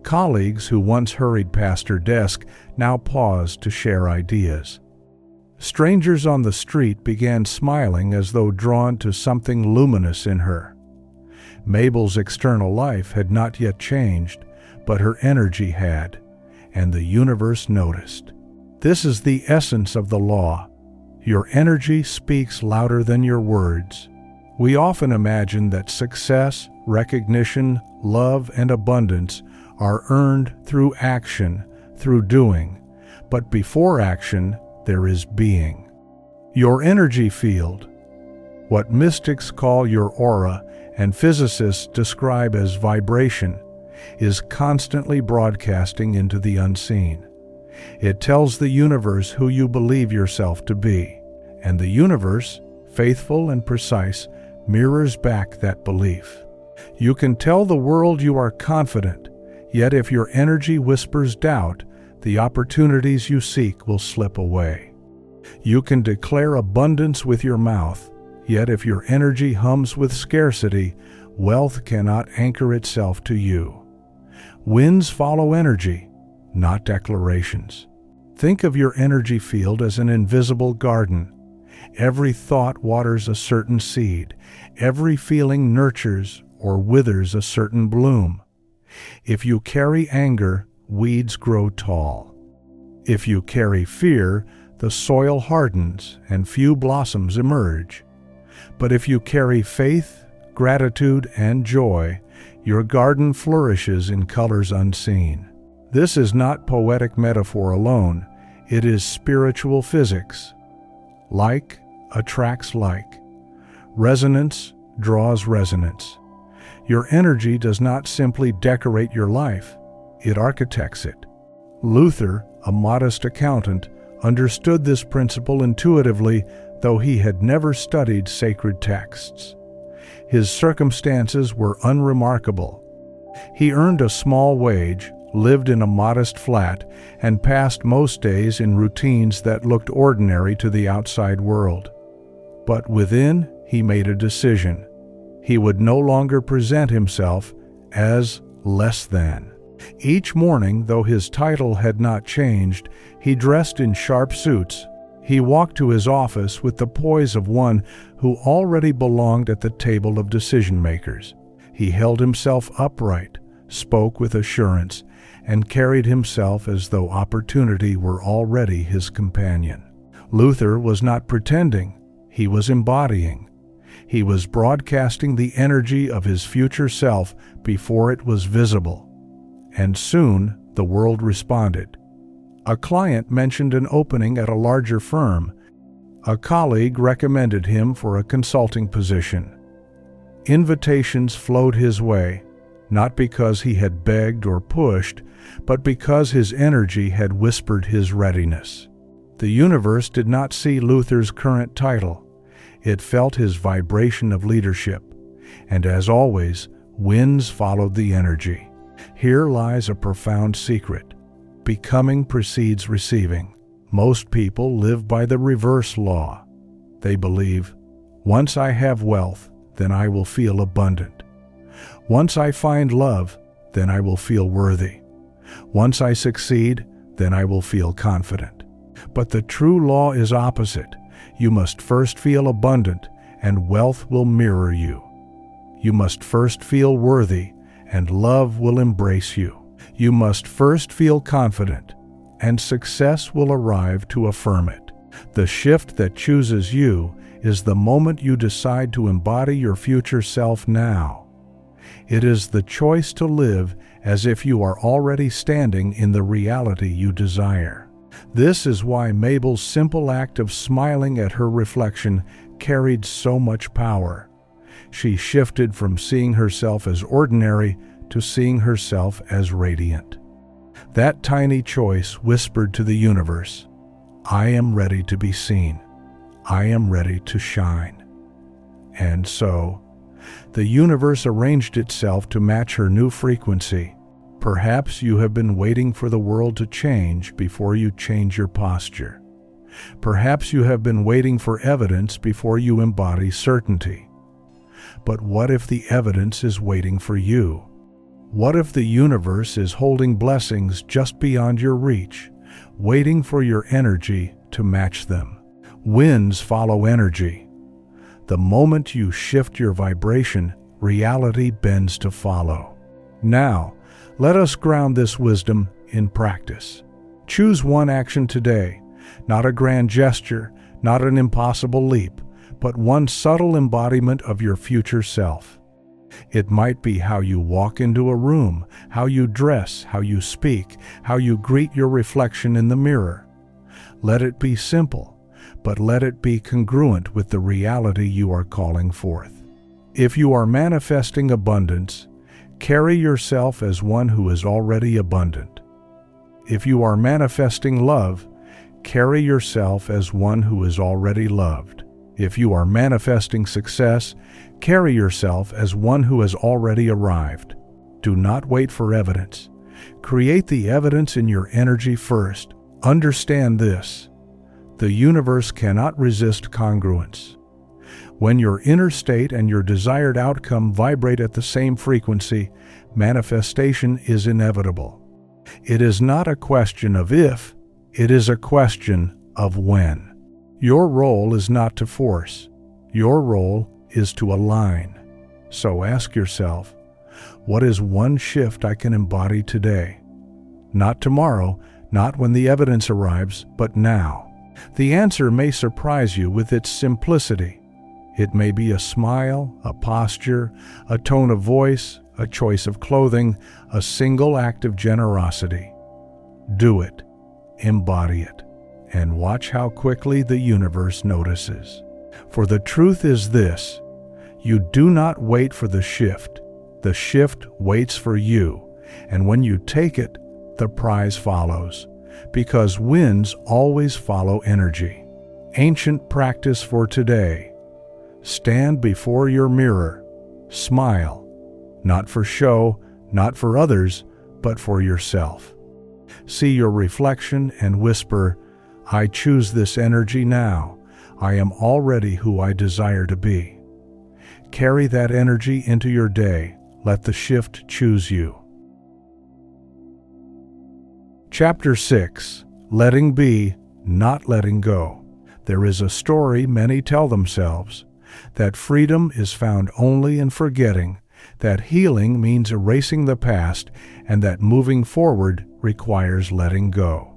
Colleagues who once hurried past her desk now paused to share ideas. Strangers on the street began smiling as though drawn to something luminous in her. Mabel's external life had not yet changed, but her energy had, and the universe noticed. This is the essence of the law. Your energy speaks louder than your words. We often imagine that success, recognition, love, and abundance are earned through action, through doing. But before action, there is being. Your energy field, what mystics call your aura and physicists describe as vibration, is constantly broadcasting into the unseen. It tells the universe who you believe yourself to be, and the universe, faithful and precise, mirrors back that belief. You can tell the world you are confident, yet if your energy whispers doubt, the opportunities you seek will slip away. You can declare abundance with your mouth, yet if your energy hums with scarcity, wealth cannot anchor itself to you. Winds follow energy, not declarations. Think of your energy field as an invisible garden. Every thought waters a certain seed. Every feeling nurtures or withers a certain bloom. If you carry anger, weeds grow tall. If you carry fear, the soil hardens and few blossoms emerge. But if you carry faith, gratitude, and joy, your garden flourishes in colors unseen. This is not poetic metaphor alone, it is spiritual physics. Like attracts like. Resonance draws resonance. Your energy does not simply decorate your life, it architects it. Luther, a modest accountant, understood this principle intuitively, though he had never studied sacred texts. His circumstances were unremarkable. He earned a small wage, lived in a modest flat, and passed most days in routines that looked ordinary to the outside world. But within, he made a decision. He would no longer present himself as less than. Each morning, though his title had not changed, he dressed in sharp suits. He walked to his office with the poise of one who already belonged at the table of decision-makers. He held himself upright, spoke with assurance, and carried himself as though opportunity were already his companion. Luther was not pretending, he was embodying. He was broadcasting the energy of his future self before it was visible. And soon the world responded. A client mentioned an opening at a larger firm. A colleague recommended him for a consulting position. Invitations flowed his way, not because he had begged or pushed, but because his energy had whispered his readiness. The universe did not see Luther's current title. It felt his vibration of leadership, and as always, winds followed the energy. Here lies a profound secret. Becoming precedes receiving. Most people live by the reverse law. They believe, once I have wealth, then I will feel abundant. Once I find love, then I will feel worthy. Once I succeed, then I will feel confident. But the true law is opposite. You must first feel abundant, and wealth will mirror you. You must first feel worthy, and love will embrace you. You must first feel confident, and success will arrive to affirm it. The shift that chooses you is the moment you decide to embody your future self now. It is the choice to live as if you are already standing in the reality you desire. This is why Mabel's simple act of smiling at her reflection carried so much power. She shifted from seeing herself as ordinary to seeing herself as radiant. That tiny choice whispered to the universe, I am ready to be seen. I am ready to shine. And so, the universe arranged itself to match her new frequency. Perhaps you have been waiting for the world to change before you change your posture. Perhaps you have been waiting for evidence before you embody certainty. But what if the evidence is waiting for you? What if the universe is holding blessings just beyond your reach, waiting for your energy to match them? Winds follow energy. The moment you shift your vibration, reality bends to follow. Now, let us ground this wisdom in practice. Choose one action today, not a grand gesture, not an impossible leap, but one subtle embodiment of your future self. It might be how you walk into a room, how you dress, how you speak, how you greet your reflection in the mirror. Let it be simple, but let it be congruent with the reality you are calling forth. If you are manifesting abundance, carry yourself as one who is already abundant. If you are manifesting love, carry yourself as one who is already loved. If you are manifesting success, carry yourself as one who has already arrived. Do not wait for evidence. Create the evidence in your energy first. Understand this: the universe cannot resist congruence. When your inner state and your desired outcome vibrate at the same frequency, manifestation is inevitable. It is not a question of if, it is a question of when. Your role is not to force. Your role is to align. So ask yourself, what is one shift I can embody today? Not tomorrow, not when the evidence arrives, but now. The answer may surprise you with its simplicity. It may be a smile, a posture, a tone of voice, a choice of clothing, a single act of generosity. Do it, embody it, and watch how quickly the universe notices. For the truth is this: you do not wait for the shift waits for you, and when you take it, the prize follows, because winds always follow energy. Ancient practice for today: stand before your mirror, smile, not for show, not for others, but for yourself. See your reflection and whisper, I choose this energy now. I am already who I desire to be. Carry that energy into your day. Let the shift choose you. Chapter 6. Letting Be, Not Letting Go. There is a story many tell themselves, that freedom is found only in forgetting, that healing means erasing the past, and that moving forward requires letting go.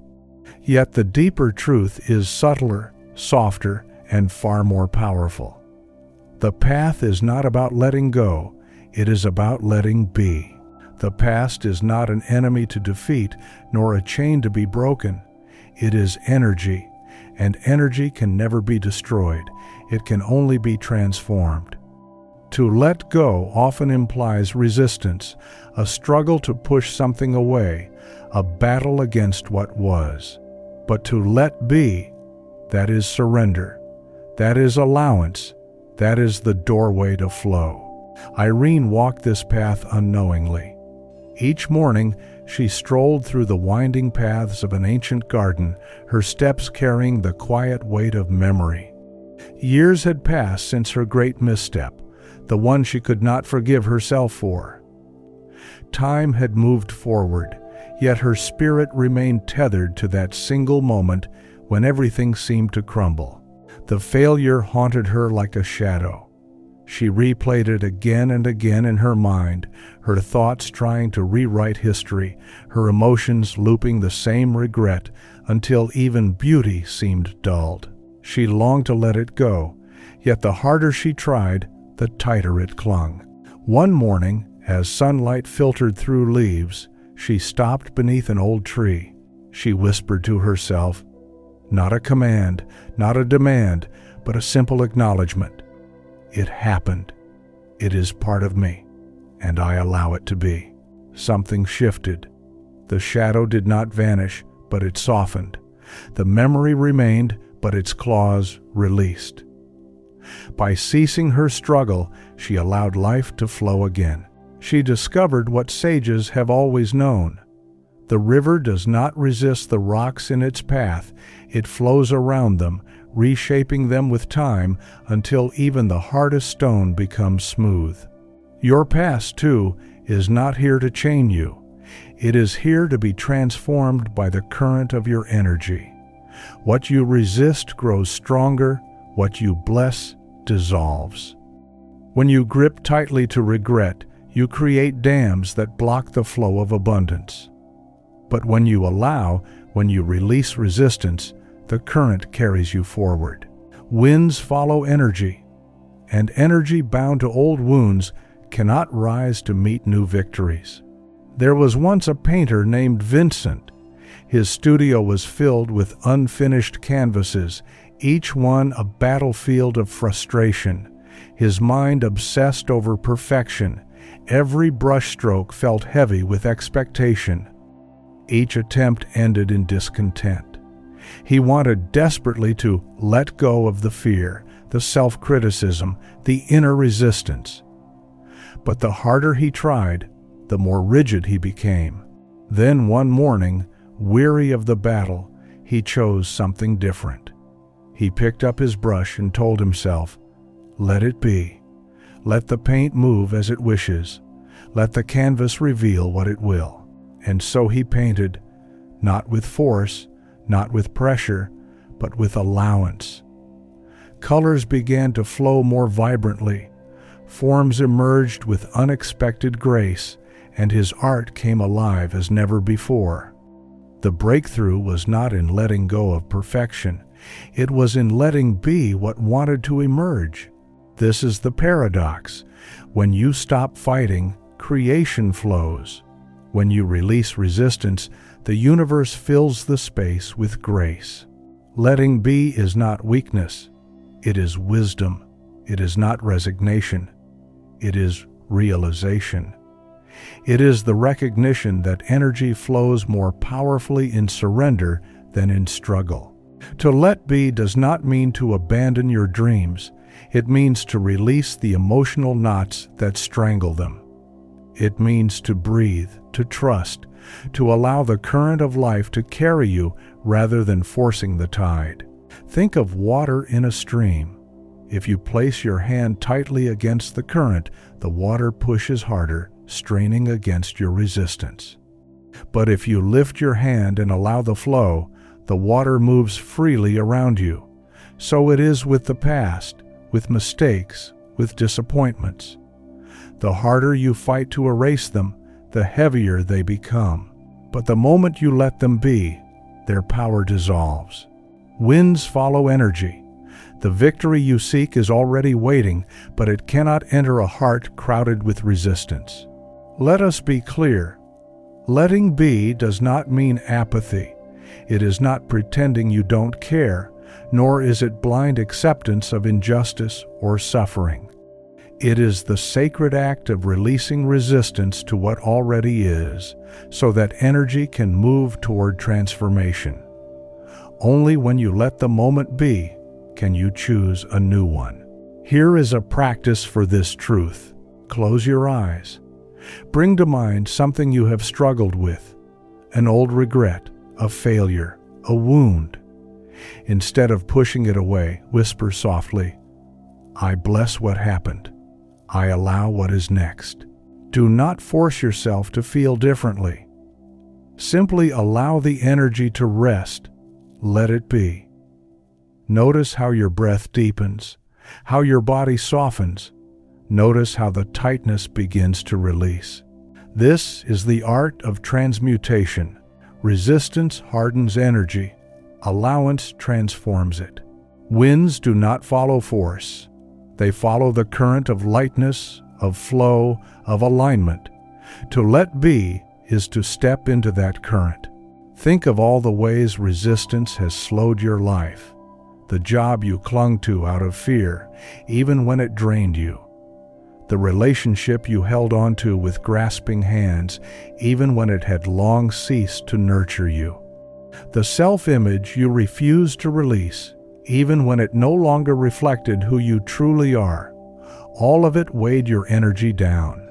Yet the deeper truth is subtler, softer, and far more powerful. The path is not about letting go, it is about letting be. The past is not an enemy to defeat, nor a chain to be broken. It is energy, and energy can never be destroyed. It can only be transformed. To let go often implies resistance, a struggle to push something away, a battle against what was. But to let be, that is surrender. That is allowance. That is the doorway to flow. Irene walked this path unknowingly. Each morning, she strolled through the winding paths of an ancient garden, her steps carrying the quiet weight of memory. Years had passed since her great misstep, the one she could not forgive herself for. Time had moved forward, yet her spirit remained tethered to that single moment when everything seemed to crumble. The failure haunted her like a shadow. She replayed it again and again in her mind, her thoughts trying to rewrite history, her emotions looping the same regret until even beauty seemed dulled. She longed to let it go, yet the harder she tried, the tighter it clung. One morning, as sunlight filtered through leaves, she stopped beneath an old tree. She whispered to herself, not a command, not a demand, but a simple acknowledgement. It happened. It is part of me, and I allow it to be. Something shifted. The shadow did not vanish, but it softened. The memory remained, but its claws released. By ceasing her struggle, she allowed life to flow again. She discovered what sages have always known. The river does not resist the rocks in its path. It flows around them, reshaping them with time until even the hardest stone becomes smooth. Your past, too, is not here to chain you. It is here to be transformed by the current of your energy. What you resist grows stronger. What you bless dissolves. When you grip tightly to regret, you create dams that block the flow of abundance. But when you allow, when you release resistance, the current carries you forward. Winds follow energy, and energy bound to old wounds cannot rise to meet new victories. There was once a painter named Vincent. His studio was filled with unfinished canvases, each one a battlefield of frustration. His mind obsessed over perfection. Every brushstroke felt heavy with expectation. Each attempt ended in discontent. He wanted desperately to let go of the fear, the self-criticism, the inner resistance. But the harder he tried, the more rigid he became. Then one morning, weary of the battle, he chose something different. He picked up his brush and told himself, "Let it be. Let the paint move as it wishes. Let the canvas reveal what it will." And so he painted, not with force, not with pressure, but with allowance. Colors began to flow more vibrantly. Forms emerged with unexpected grace, and his art came alive as never before. The breakthrough was not in letting go of perfection. It was in letting be what wanted to emerge. This is the paradox. When you stop fighting, creation flows. When you release resistance, the universe fills the space with grace. Letting be is not weakness. It is wisdom. It is not resignation. It is realization. It is the recognition that energy flows more powerfully in surrender than in struggle. To let be does not mean to abandon your dreams. It means to release the emotional knots that strangle them. It means to breathe, to trust, to allow the current of life to carry you rather than forcing the tide. Think of water in a stream. If you place your hand tightly against the current, the water pushes harder, straining against your resistance. But if you lift your hand and allow the flow, the water moves freely around you. So it is with the past, with mistakes, with disappointments. The harder you fight to erase them, the heavier they become. But the moment you let them be, their power dissolves. Winds follow energy. The victory you seek is already waiting, but it cannot enter a heart crowded with resistance. Let us be clear. Letting be does not mean apathy. It is not pretending you don't care, nor is it blind acceptance of injustice or suffering. It is the sacred act of releasing resistance to what already is, so that energy can move toward transformation. Only when you let the moment be can you choose a new one. Here is a practice for this truth. Close your eyes. Bring to mind something you have struggled with, an old regret, a failure, a wound. Instead of pushing it away, whisper softly, "I bless what happened. I allow what is next." Do not force yourself to feel differently. Simply allow the energy to rest. Let it be. Notice how your breath deepens, how your body softens. Notice how the tightness begins to release. This is the art of transmutation. Resistance hardens energy. Allowance transforms it. Winds do not follow force. They follow the current of lightness, of flow, of alignment. To let be is to step into that current. Think of all the ways resistance has slowed your life. The job you clung to out of fear, even when it drained you. The relationship you held on to with grasping hands, even when it had long ceased to nurture you. The self-image you refused to release, even when it no longer reflected who you truly are. All of it weighed your energy down.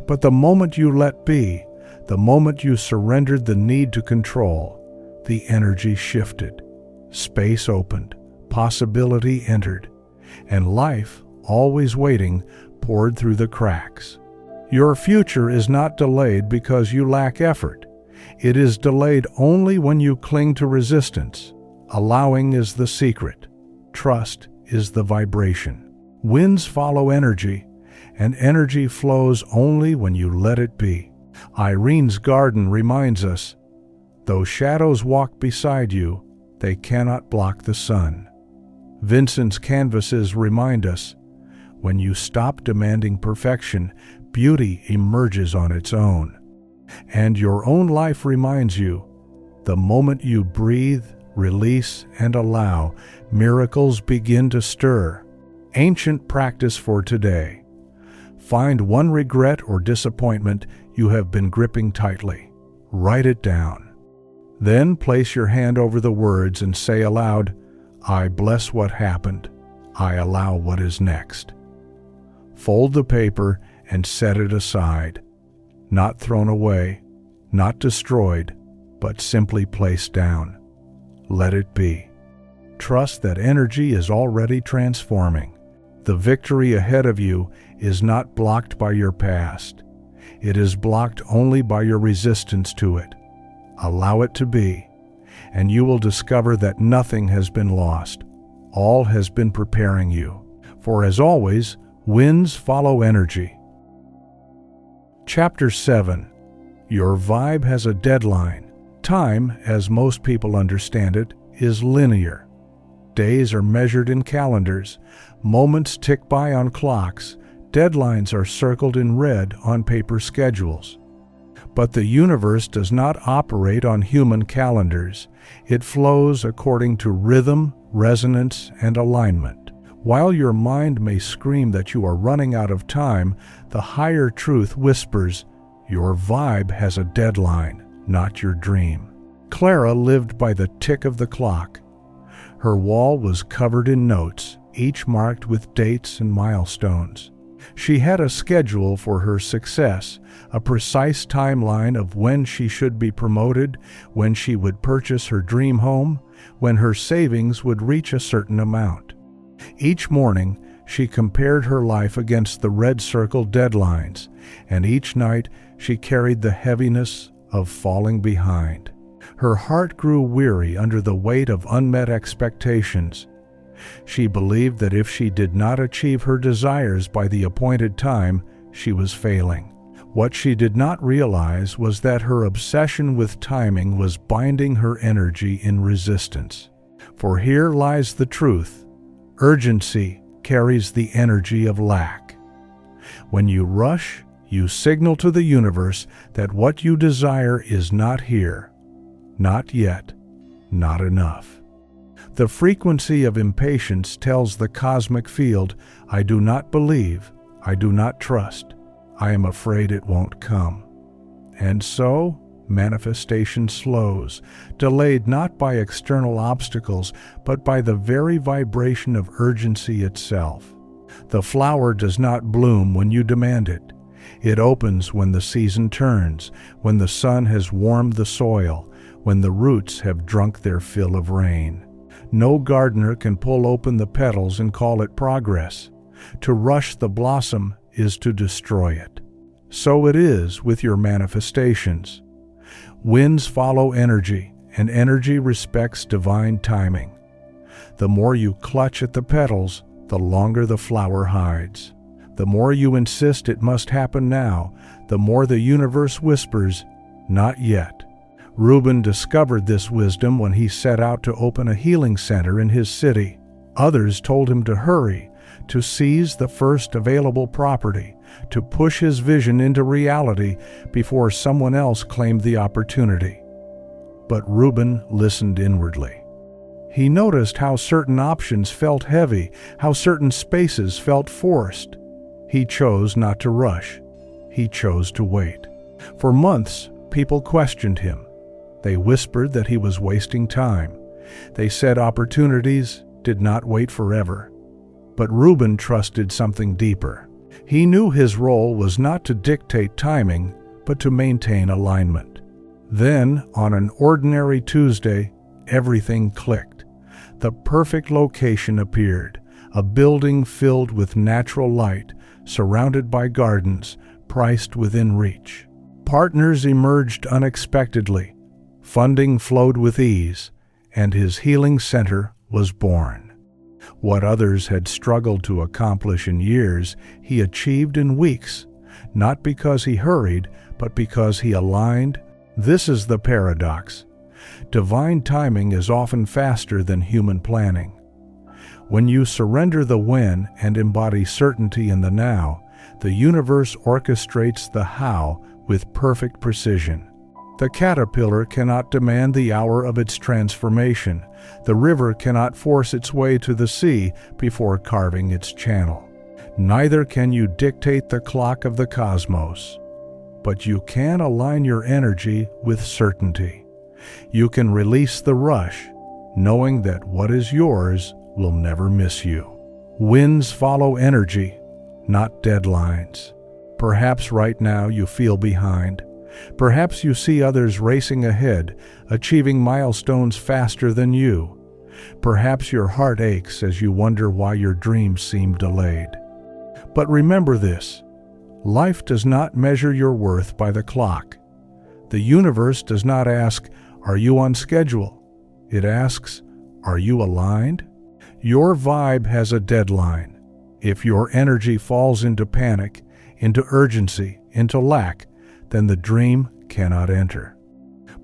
But the moment you let be, the moment you surrendered the need to control, the energy shifted. Space opened, possibility entered, and life, always waiting, poured through the cracks. Your future is not delayed because you lack effort. It is delayed only when you cling to resistance. Allowing is the secret. Trust is the vibration. Winds follow energy, and energy flows only when you let it be. Irene's garden reminds us, though shadows walk beside you, they cannot block the sun. Vincent's canvases remind us, when you stop demanding perfection, beauty emerges on its own. And your own life reminds you, the moment you breathe, release, and allow, miracles begin to stir. Ancient practice for today. Find one regret or disappointment you have been gripping tightly. Write it down. Then place your hand over the words and say aloud, "I bless what happened. I allow what is next." Fold the paper and set it aside. Not thrown away, not destroyed, but simply placed down. Let it be. Trust that energy is already transforming. The victory ahead of you is not blocked by your past. It is blocked only by your resistance to it. Allow it to be, and you will discover that nothing has been lost. All has been preparing you. For as always, winds follow energy. Chapter 7. Your vibe has a deadline. Time, as most people understand it, is linear. Days are measured in calendars. Moments tick by on clocks. Deadlines are circled in red on paper schedules. But the universe does not operate on human calendars. It flows according to rhythm, resonance, and alignment. While your mind may scream that you are running out of time, the higher truth whispers, your vibe has a deadline, not your dream. Clara lived by the tick of the clock. Her wall was covered in notes, each marked with dates and milestones. She had a schedule for her success, a precise timeline of when she should be promoted, when she would purchase her dream home, when her savings would reach a certain amount. Each morning, she compared her life against the red-circled deadlines, and each night she carried the heaviness of falling behind. Her heart grew weary under the weight of unmet expectations. She believed that if she did not achieve her desires by the appointed time, she was failing. What she did not realize was that her obsession with timing was binding her energy in resistance. For here lies the truth. Urgency carries the energy of lack. When you rush, you signal to the universe that what you desire is not here, not yet, not enough. The frequency of impatience tells the cosmic field, I do not believe, I do not trust, I am afraid it won't come. And so, manifestation slows, delayed not by external obstacles, but by the very vibration of urgency itself. The flower does not bloom when you demand it. It opens when the season turns, when the sun has warmed the soil, when the roots have drunk their fill of rain. No gardener can pull open the petals and call it progress. To rush the blossom is to destroy it. So it is with your manifestations. Winds follow energy, and energy respects divine timing. The more you clutch at the petals, the longer the flower hides. The more you insist it must happen now, the more the universe whispers, not yet. Reuben discovered this wisdom when he set out to open a healing center in his city. Others told him to hurry, to seize the first available property, to push his vision into reality before someone else claimed the opportunity. But Reuben listened inwardly. He noticed how certain options felt heavy, how certain spaces felt forced. He chose not to rush. He chose to wait. For months, people questioned him. They whispered that he was wasting time. They said opportunities did not wait forever. But Reuben trusted something deeper. He knew his role was not to dictate timing, but to maintain alignment. Then, on an ordinary Tuesday, everything clicked. The perfect location appeared, a building filled with natural light, surrounded by gardens, priced within reach. Partners emerged unexpectedly, funding flowed with ease, and his healing center was born. What others had struggled to accomplish in years, he achieved in weeks, not because he hurried, but because he aligned. This is the paradox. Divine timing is often faster than human planning. When you surrender the when and embody certainty in the now, the universe orchestrates the how with perfect precision. The caterpillar cannot demand the hour of its transformation. The river cannot force its way to the sea before carving its channel. Neither can you dictate the clock of the cosmos. But you can align your energy with certainty. You can release the rush, knowing that what is yours will never miss you. Winds follow energy, not deadlines. Perhaps right now you feel behind. Perhaps you see others racing ahead, achieving milestones faster than you. Perhaps your heart aches as you wonder why your dreams seem delayed. But remember this: life does not measure your worth by the clock. The universe does not ask, "Are you on schedule?" It asks, "Are you aligned?" Your vibe has a deadline. If your energy falls into panic, into urgency, into lack, then the dream cannot enter.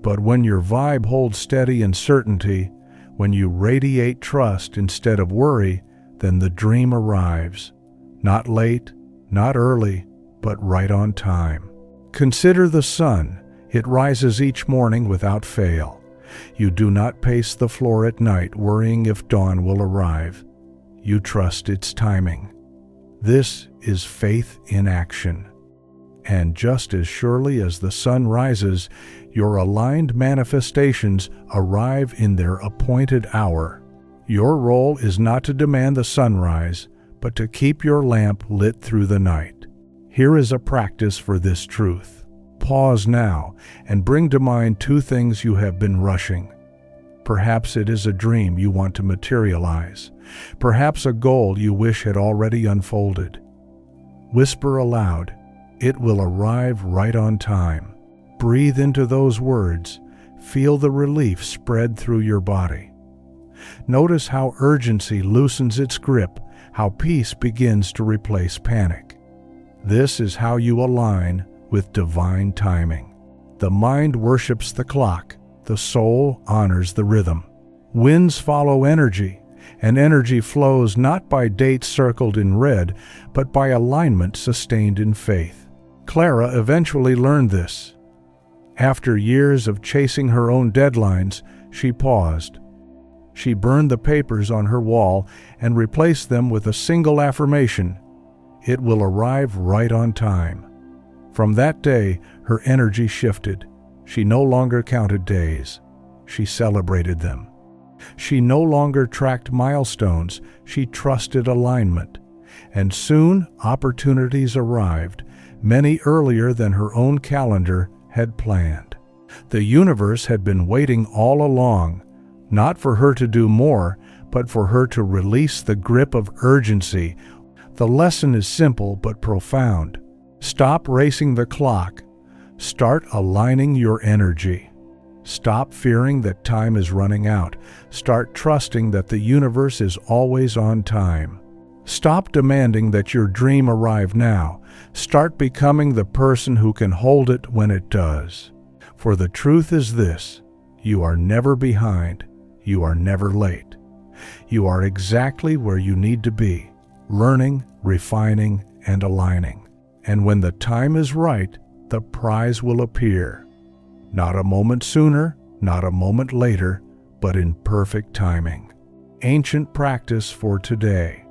But when your vibe holds steady in certainty, when you radiate trust instead of worry, then the dream arrives. Not late, not early, but right on time. Consider the sun. It rises each morning without fail. You do not pace the floor at night worrying if dawn will arrive. You trust its timing. This is faith in action. And just as surely as the sun rises, your aligned manifestations arrive in their appointed hour. Your role is not to demand the sunrise, but to keep your lamp lit through the night. Here is a practice for this truth. Pause now and bring to mind two things you have been rushing. Perhaps it is a dream you want to materialize. Perhaps a goal you wish had already unfolded. Whisper aloud, "It will arrive right on time." Breathe into those words. Feel the relief spread through your body. Notice how urgency loosens its grip, how peace begins to replace panic. This is how you align with divine timing. The mind worships the clock. The soul honors the rhythm. Winds follow energy, and energy flows not by dates circled in red, but by alignment sustained in faith. Clara eventually learned this. After years of chasing her own deadlines, She paused. She burned the papers on her wall and replaced them with a single affirmation: "It will arrive right on time." From that day, her energy shifted. She no longer counted days. She celebrated them. She no longer tracked milestones. She trusted alignment. And soon, opportunities arrived, many earlier than her own calendar had planned. The universe had been waiting all along, not for her to do more, but for her to release the grip of urgency. The lesson is simple but profound. Stop racing the clock. Start aligning your energy. Stop fearing that time is running out. Start trusting that the universe is always on time. Stop demanding that your dream arrive now. Start becoming the person who can hold it when it does. For the truth is this: you are never behind. You are never late. You are exactly where you need to be, learning, refining, and aligning. And when the time is right, the prize will appear. Not a moment sooner, not a moment later, but in perfect timing. Ancient practice for today.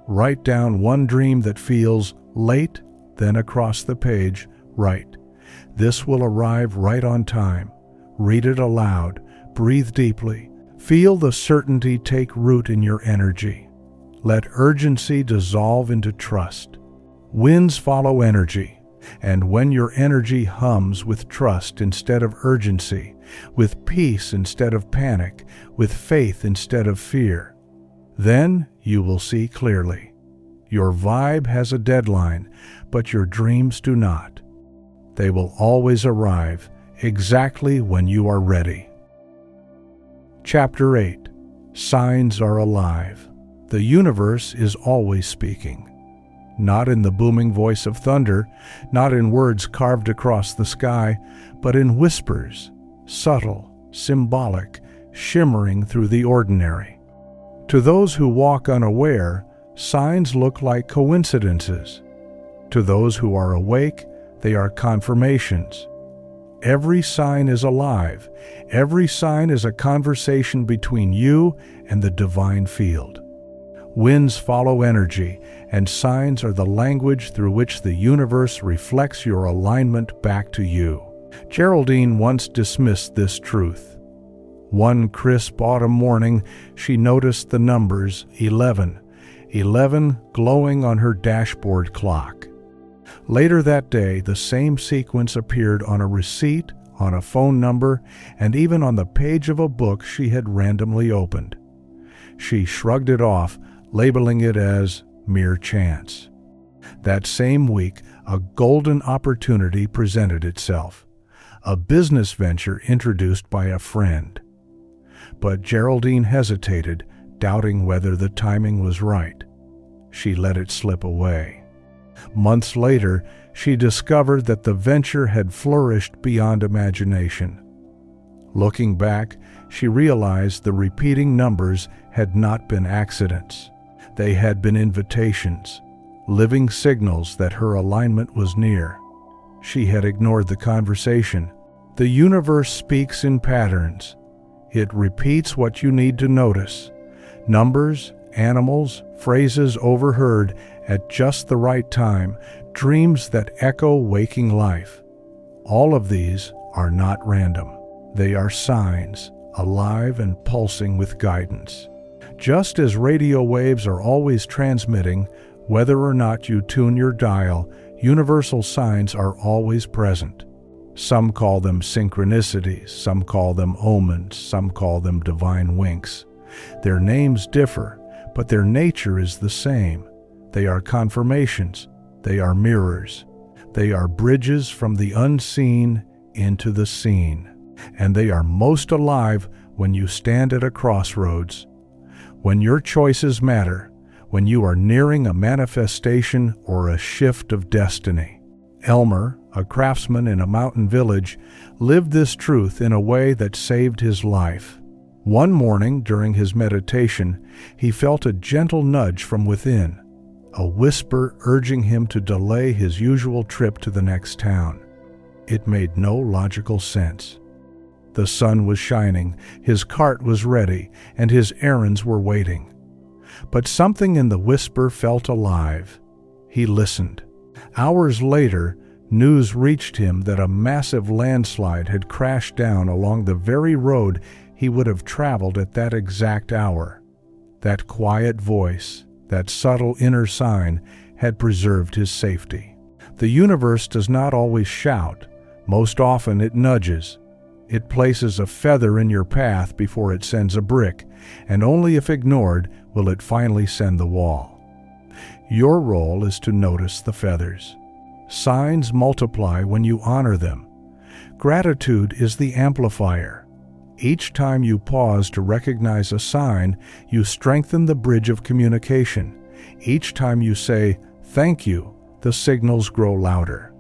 Write down one dream that feels late, then across the page, write: "This will arrive right on time." Read it aloud. Breathe deeply. Feel the certainty take root in your energy. Let urgency dissolve into trust. Winds follow energy, and when your energy hums with trust instead of urgency, with peace instead of panic, with faith instead of fear, then you will see clearly. Your vibe has a deadline, but your dreams do not. They will always arrive exactly when you are ready. Chapter 8. Signs are alive. The universe is always speaking. Not in the booming voice of thunder, not in words carved across the sky, but in whispers, subtle, symbolic, shimmering through the ordinary. To those who walk unaware, signs look like coincidences. To those who are awake, they are confirmations. Every sign is alive. Every sign is a conversation between you and the divine field. Winds follow energy, and signs are the language through which the universe reflects your alignment back to you. Geraldine once dismissed this truth. One crisp autumn morning, she noticed the numbers 11 glowing on her dashboard clock. Later that day, the same sequence appeared on a receipt, on a phone number, and even on the page of a book she had randomly opened. She shrugged it off, labeling it as mere chance. That same week, a golden opportunity presented itself, a business venture introduced by a friend. But Geraldine hesitated, doubting whether the timing was right. She let it slip away. Months later, she discovered that the venture had flourished beyond imagination. Looking back, she realized the repeating numbers had not been accidents. They had been invitations, living signals that her alignment was near. She had ignored the conversation. The universe speaks in patterns. It repeats what you need to notice. Numbers, animals, phrases overheard at just the right time, dreams that echo waking life. All of these are not random. They are signs, alive and pulsing with guidance. Just as radio waves are always transmitting, whether or not you tune your dial, universal signs are always present. Some call them synchronicities, some call them omens, some call them divine winks. Their names differ, but their nature is the same. They are confirmations. They are mirrors. They are bridges from the unseen into the seen. And they are most alive when you stand at a crossroads. When your choices matter, when you are nearing a manifestation or a shift of destiny. Elmer, a craftsman in a mountain village, lived this truth in a way that saved his life. One morning during his meditation, he felt a gentle nudge from within, a whisper urging him to delay his usual trip to the next town. It made no logical sense. The sun was shining, his cart was ready, and his errands were waiting. But something in the whisper felt alive. He listened. Hours later, news reached him that a massive landslide had crashed down along the very road he would have traveled at that exact hour. That quiet voice, that subtle inner sign, had preserved his safety. The universe does not always shout. Most often it nudges. It places a feather in your path before it sends a brick, and only if ignored will it finally send the wall. Your role is to notice the feathers. Signs multiply when you honor them. Gratitude is the amplifier. Each time you pause to recognize a sign, you strengthen the bridge of communication. Each time you say, "Thank you," the signals grow louder.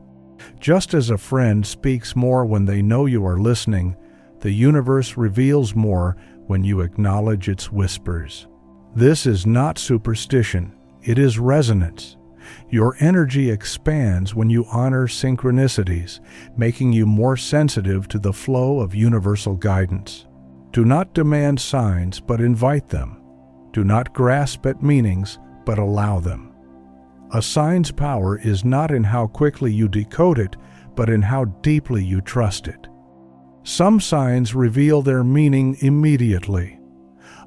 Just as a friend speaks more when they know you are listening, the universe reveals more when you acknowledge its whispers. This is not superstition, it is resonance. Your energy expands when you honor synchronicities, making you more sensitive to the flow of universal guidance. Do not demand signs, but invite them. Do not grasp at meanings, but allow them. A sign's power is not in how quickly you decode it, but in how deeply you trust it. Some signs reveal their meaning immediately.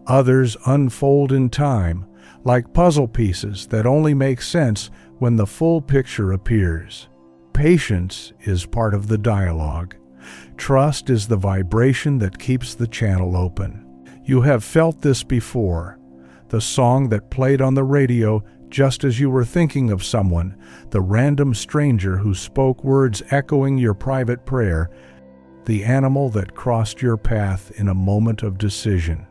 Others unfold in time, like puzzle pieces that only make sense when the full picture appears. Patience is part of the dialogue. Trust is the vibration that keeps the channel open. You have felt this before. The song that played on the radio just as you were thinking of someone, the random stranger who spoke words echoing your private prayer, the animal that crossed your path in a moment of decision.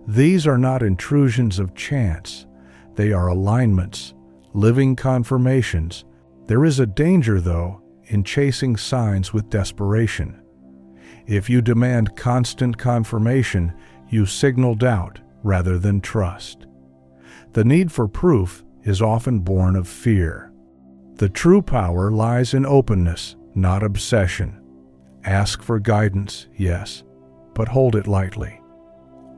These are not intrusions of chance. They are alignments, living confirmations. There is a danger, though, in chasing signs with desperation. If you demand constant confirmation, you signal doubt rather than trust. The need for proof is often born of fear. The true power lies in openness, not obsession. Ask for guidance, yes, but hold it lightly.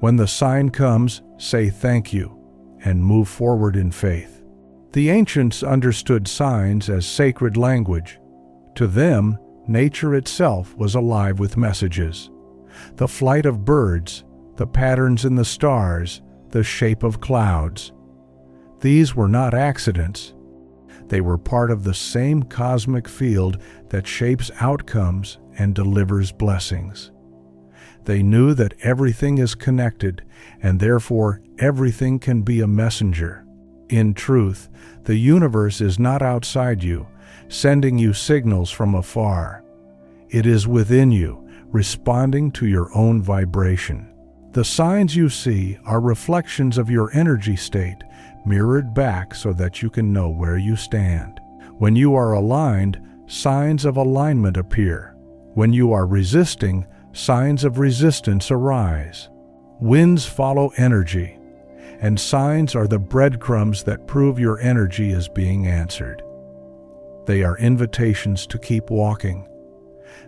When the sign comes, say thank you and move forward in faith. The ancients understood signs as sacred language. To them, nature itself was alive with messages. The flight of birds, the patterns in the stars, the shape of clouds. These were not accidents. They were part of the same cosmic field that shapes outcomes and delivers blessings. They knew that everything is connected, and therefore everything can be a messenger. In truth, the universe is not outside you, sending you signals from afar. It is within you, responding to your own vibration. The signs you see are reflections of your energy state, mirrored back so that you can know where you stand. When you are aligned, signs of alignment appear. When you are resisting, signs of resistance arise. Winds follow energy, and signs are the breadcrumbs that prove your energy is being answered. They are invitations to keep walking.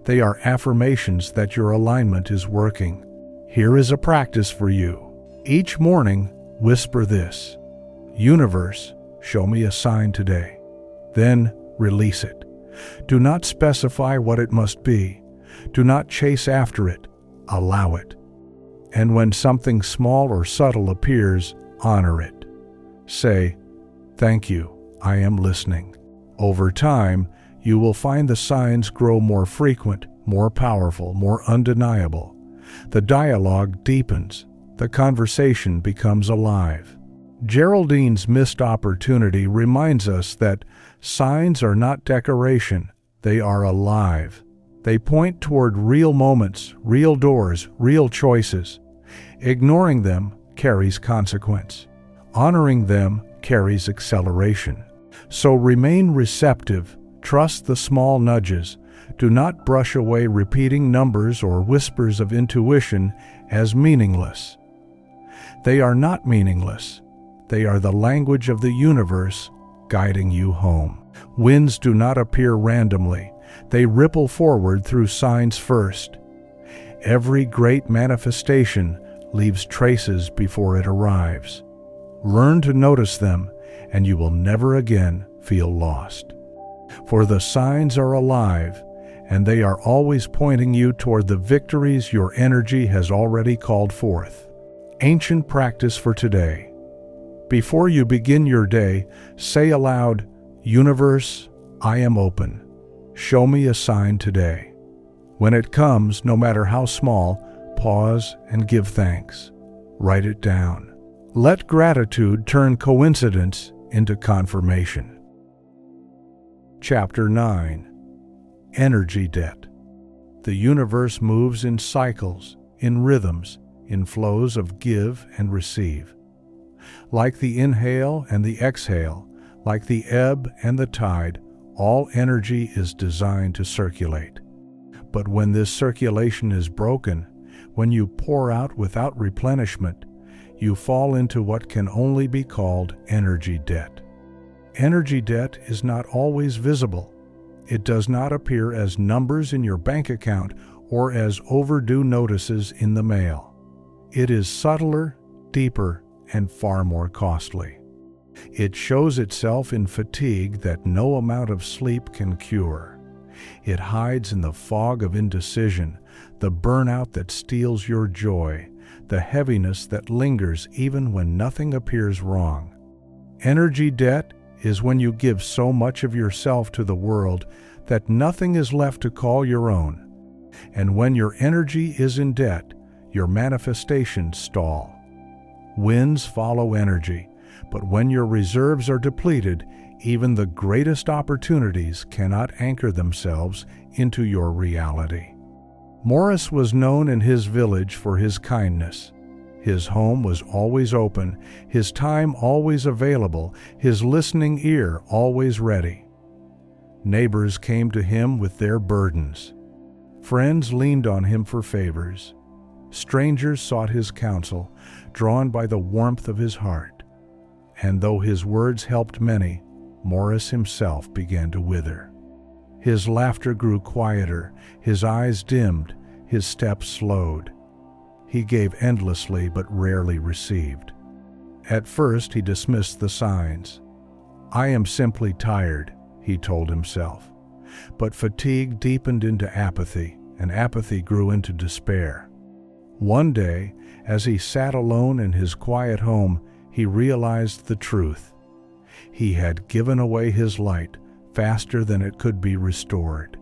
They are affirmations that your alignment is working. Here is a practice for you. Each morning, whisper this: "Universe, show me a sign today." Then release it. Do not specify what it must be. Do not chase after it. Allow it. And when something small or subtle appears, honor it. Say, "Thank you, I am listening." Over time, you will find the signs grow more frequent, more powerful, more undeniable. The dialogue deepens. The conversation becomes alive. Geraldine's missed opportunity reminds us that signs are not decoration, they are alive. They point toward real moments, real doors, real choices. Ignoring them carries consequence. Honoring them carries acceleration. So remain receptive, trust the small nudges. Do not brush away repeating numbers or whispers of intuition as meaningless. They are not meaningless. They are the language of the universe guiding you home. Winds do not appear randomly. They ripple forward through signs first. Every great manifestation leaves traces before it arrives. Learn to notice them, and you will never again feel lost. For the signs are alive, and they are always pointing you toward the victories your energy has already called forth. Ancient practice for today. Before you begin your day, say aloud, "Universe, I am open. Show me a sign today." When it comes, no matter how small, pause and give thanks. Write it down. Let gratitude turn coincidence into confirmation. Chapter 9. Energy Debt. The universe moves in cycles, in rhythms, in flows of give and receive. Like the inhale and the exhale, like the ebb and the tide, all energy is designed to circulate. But when this circulation is broken, when you pour out without replenishment, you fall into what can only be called energy debt. Energy debt is not always visible. It does not appear as numbers in your bank account or as overdue notices in the mail. It is subtler, deeper, and far more costly. It shows itself in fatigue that no amount of sleep can cure. It hides in the fog of indecision, the burnout that steals your joy, the heaviness that lingers even when nothing appears wrong. Energy debt is when you give so much of yourself to the world that nothing is left to call your own. And when your energy is in debt, your manifestations stall. Winds follow energy, but when your reserves are depleted, even the greatest opportunities cannot anchor themselves into your reality. Morris was known in his village for his kindness. His home was always open, his time always available, his listening ear always ready. Neighbors came to him with their burdens. Friends leaned on him for favors. Strangers sought his counsel, drawn by the warmth of his heart. And though his words helped many, Morris himself began to wither. His laughter grew quieter, his eyes dimmed, his steps slowed. He gave endlessly but rarely received. At first he dismissed the signs. "I am simply tired," he told himself. But fatigue deepened into apathy, and apathy grew into despair. One day, as he sat alone in his quiet home, he realized the truth. He had given away his light faster than it could be restored.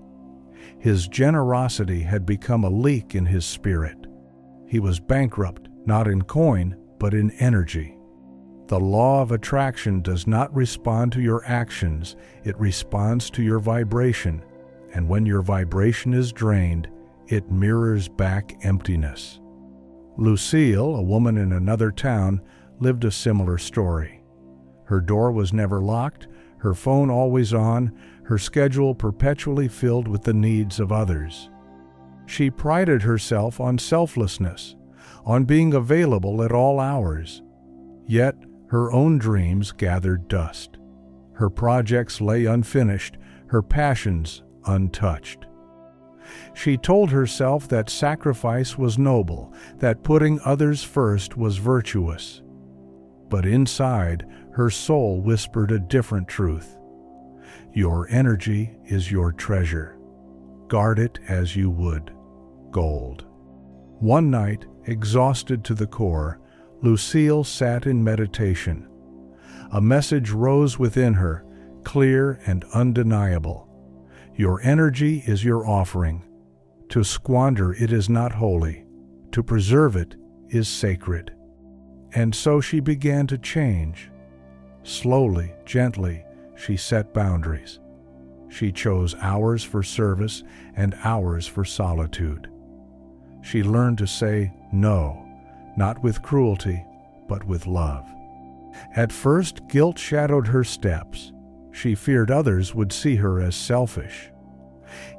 His generosity had become a leak in his spirit. He was bankrupt, not in coin, but in energy. The law of attraction does not respond to your actions, it responds to your vibration, and when your vibration is drained, it mirrors back emptiness. Lucille, a woman in another town, lived a similar story. Her door was never locked, her phone always on, her schedule perpetually filled with the needs of others. She prided herself on selflessness, on being available at all hours. Yet her own dreams gathered dust. Her projects lay unfinished, her passions untouched. She told herself that sacrifice was noble, that putting others first was virtuous. But inside, her soul whispered a different truth. Your energy is your treasure. Guard it as you would gold. One night, exhausted to the core, Lucille sat in meditation. A message rose within her, clear and undeniable. Your energy is your offering. To squander it is not holy. To preserve it is sacred. And so she began to change. Slowly, gently, she set boundaries. She chose hours for service and hours for solitude. She learned to say no, not with cruelty, but with love. At first, guilt shadowed her steps. She feared others would see her as selfish.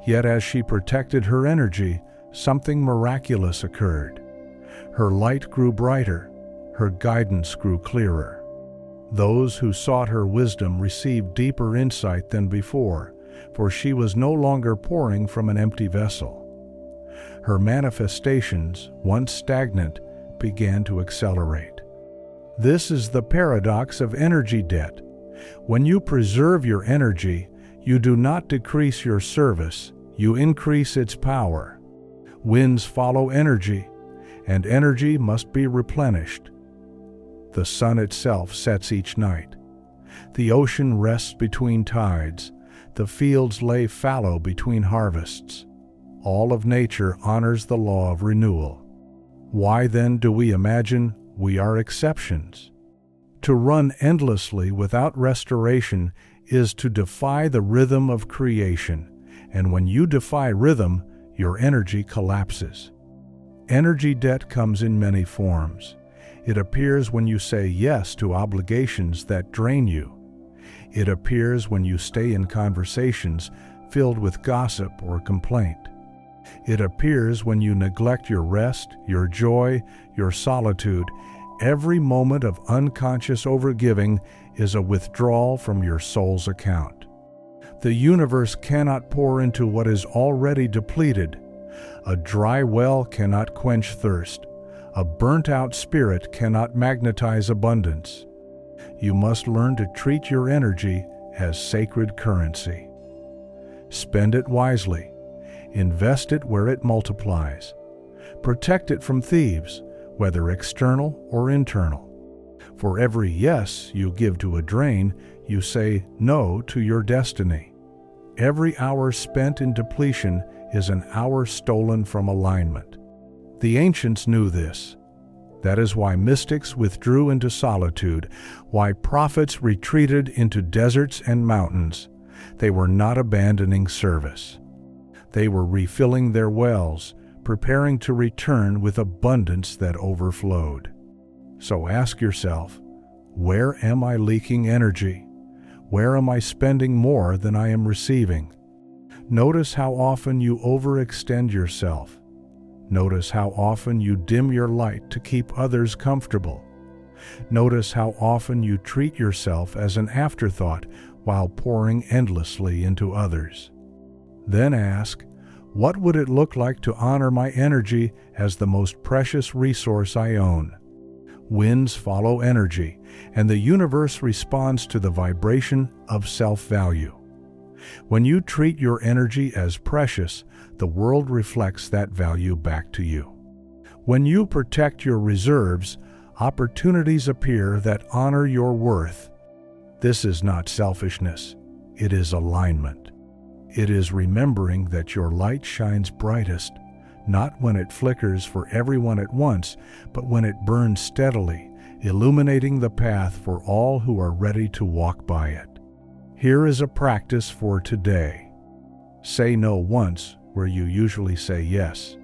Yet as she protected her energy, something miraculous occurred. Her light grew brighter, her guidance grew clearer. Those who sought her wisdom received deeper insight than before, for she was no longer pouring from an empty vessel. Her manifestations, once stagnant, began to accelerate. This is the paradox of energy debt. When you preserve your energy, you do not decrease your service, you increase its power. Winds follow energy, and energy must be replenished. The sun itself sets each night. The ocean rests between tides. The fields lay fallow between harvests. All of nature honors the law of renewal. Why then do we imagine we are exceptions? To run endlessly without restoration is to defy the rhythm of creation, and when you defy rhythm, your energy collapses. Energy debt comes in many forms. It appears when you say yes to obligations that drain you. It appears when you stay in conversations filled with gossip or complaint. It appears when you neglect your rest, your joy, your solitude. Every moment of unconscious overgiving is a withdrawal from your soul's account. The universe cannot pour into what is already depleted. A dry well cannot quench thirst. A burnt-out spirit cannot magnetize abundance. You must learn to treat your energy as sacred currency. Spend it wisely. Invest it where it multiplies. Protect it from thieves, whether external or internal. For every yes you give to a drain, you say no to your destiny. Every hour spent in depletion is an hour stolen from alignment. The ancients knew this. That is why mystics withdrew into solitude, why prophets retreated into deserts and mountains. They were not abandoning service. They were refilling their wells, preparing to return with abundance that overflowed. So ask yourself, where am I leaking energy? Where am I spending more than I am receiving? Notice how often you overextend yourself. Notice how often you dim your light to keep others comfortable. Notice how often you treat yourself as an afterthought while pouring endlessly into others. Then ask, what would it look like to honor my energy as the most precious resource I own? Winds follow energy, and the universe responds to the vibration of self-value. When you treat your energy as precious, the world reflects that value back to you. When you protect your reserves, opportunities appear that honor your worth. This is not selfishness, it is alignment. It is remembering that your light shines brightest, not when it flickers for everyone at once, but when it burns steadily, illuminating the path for all who are ready to walk by it. Here is a practice for today. Say no once where you usually say yes.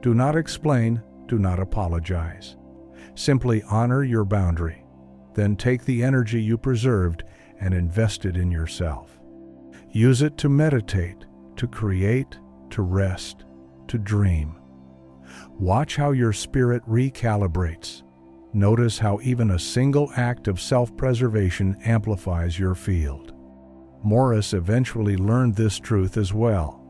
Do not explain, do not apologize. Simply honor your boundary. Then take the energy you preserved and invest it in yourself. Use it to meditate, to create, to rest, to dream. Watch how your spirit recalibrates. Notice how even a single act of self-preservation amplifies your field. Morris eventually learned this truth as well.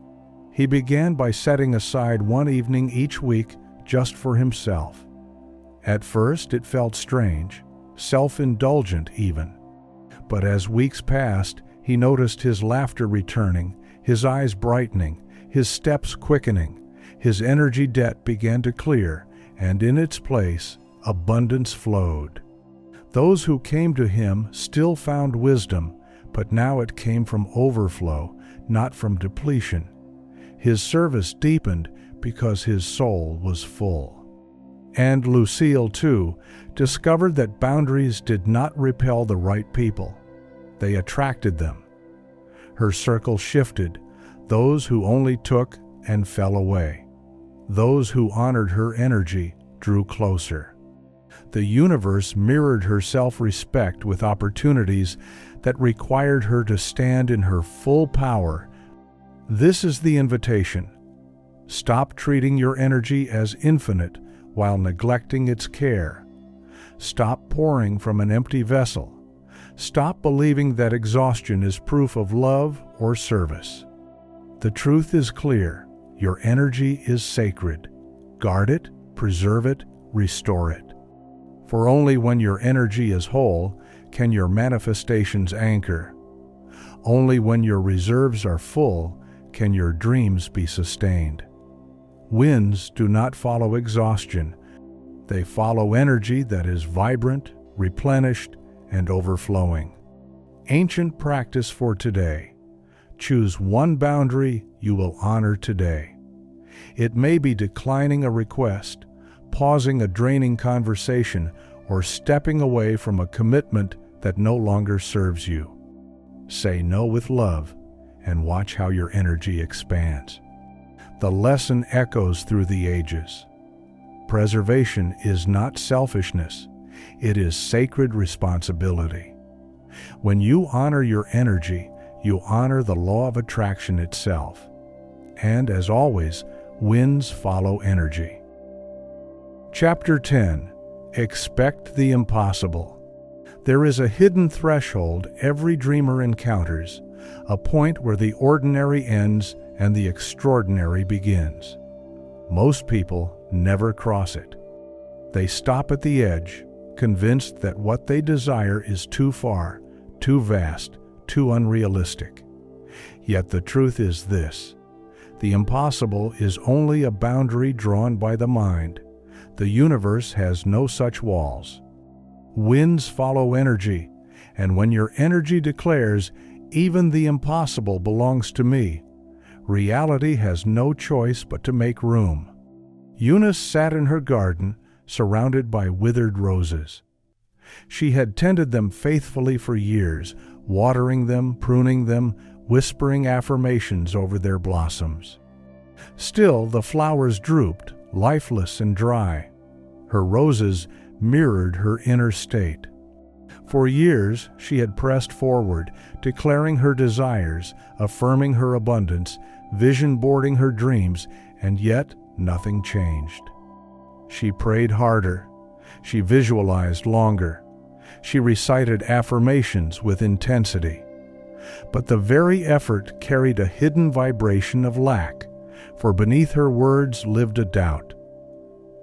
He began by setting aside one evening each week just for himself. At first it felt strange, self-indulgent even. But as weeks passed, he noticed his laughter returning, his eyes brightening, his steps quickening. His energy debt began to clear, and in its place, abundance flowed. Those who came to him still found wisdom, but now it came from overflow, not from depletion. His service deepened because his soul was full. And Lucille, too, discovered that boundaries did not repel the right people. They attracted them. Her circle shifted, those who only took and fell away. Those who honored her energy drew closer. The universe mirrored her self-respect with opportunities that required her to stand in her full power. This is the invitation. Stop treating your energy as infinite while neglecting its care. Stop pouring from an empty vessel. Stop believing that exhaustion is proof of love or service. The truth is clear. Your energy is sacred. Guard it, preserve it, restore it. For only when your energy is whole can your manifestations anchor. Only when your reserves are full can your dreams be sustained. Winds do not follow exhaustion. They follow energy that is vibrant, replenished, and overflowing. Ancient practice for today. Choose one boundary you will honor today. It may be declining a request, pausing a draining conversation, or stepping away from a commitment that no longer serves you. Say no with love and watch how your energy expands. The lesson echoes through the ages. Preservation is not selfishness, it is sacred responsibility. When you honor your energy, you honor the law of attraction itself. And as always, winds follow energy. Chapter 10. Expect the impossible. There is a hidden threshold every dreamer encounters, a point where the ordinary ends and the extraordinary begins. Most people never cross it. They stop at the edge, convinced that what they desire is too far, too vast, too unrealistic. Yet the truth is this: the impossible is only a boundary drawn by the mind. The universe has no such walls. Winds follow energy, and when your energy declares, "Even the impossible belongs to me," reality has no choice but to make room. Eunice sat in her garden, surrounded by withered roses. She had tended them faithfully for years, watering them, pruning them, whispering affirmations over their blossoms. Still, the flowers drooped, lifeless and dry. Her roses mirrored her inner state. For years, she had pressed forward, declaring her desires, affirming her abundance, vision boarding her dreams, and yet nothing changed. She prayed harder. She visualized longer. She recited affirmations with intensity. But the very effort carried a hidden vibration of lack, for beneath her words lived a doubt.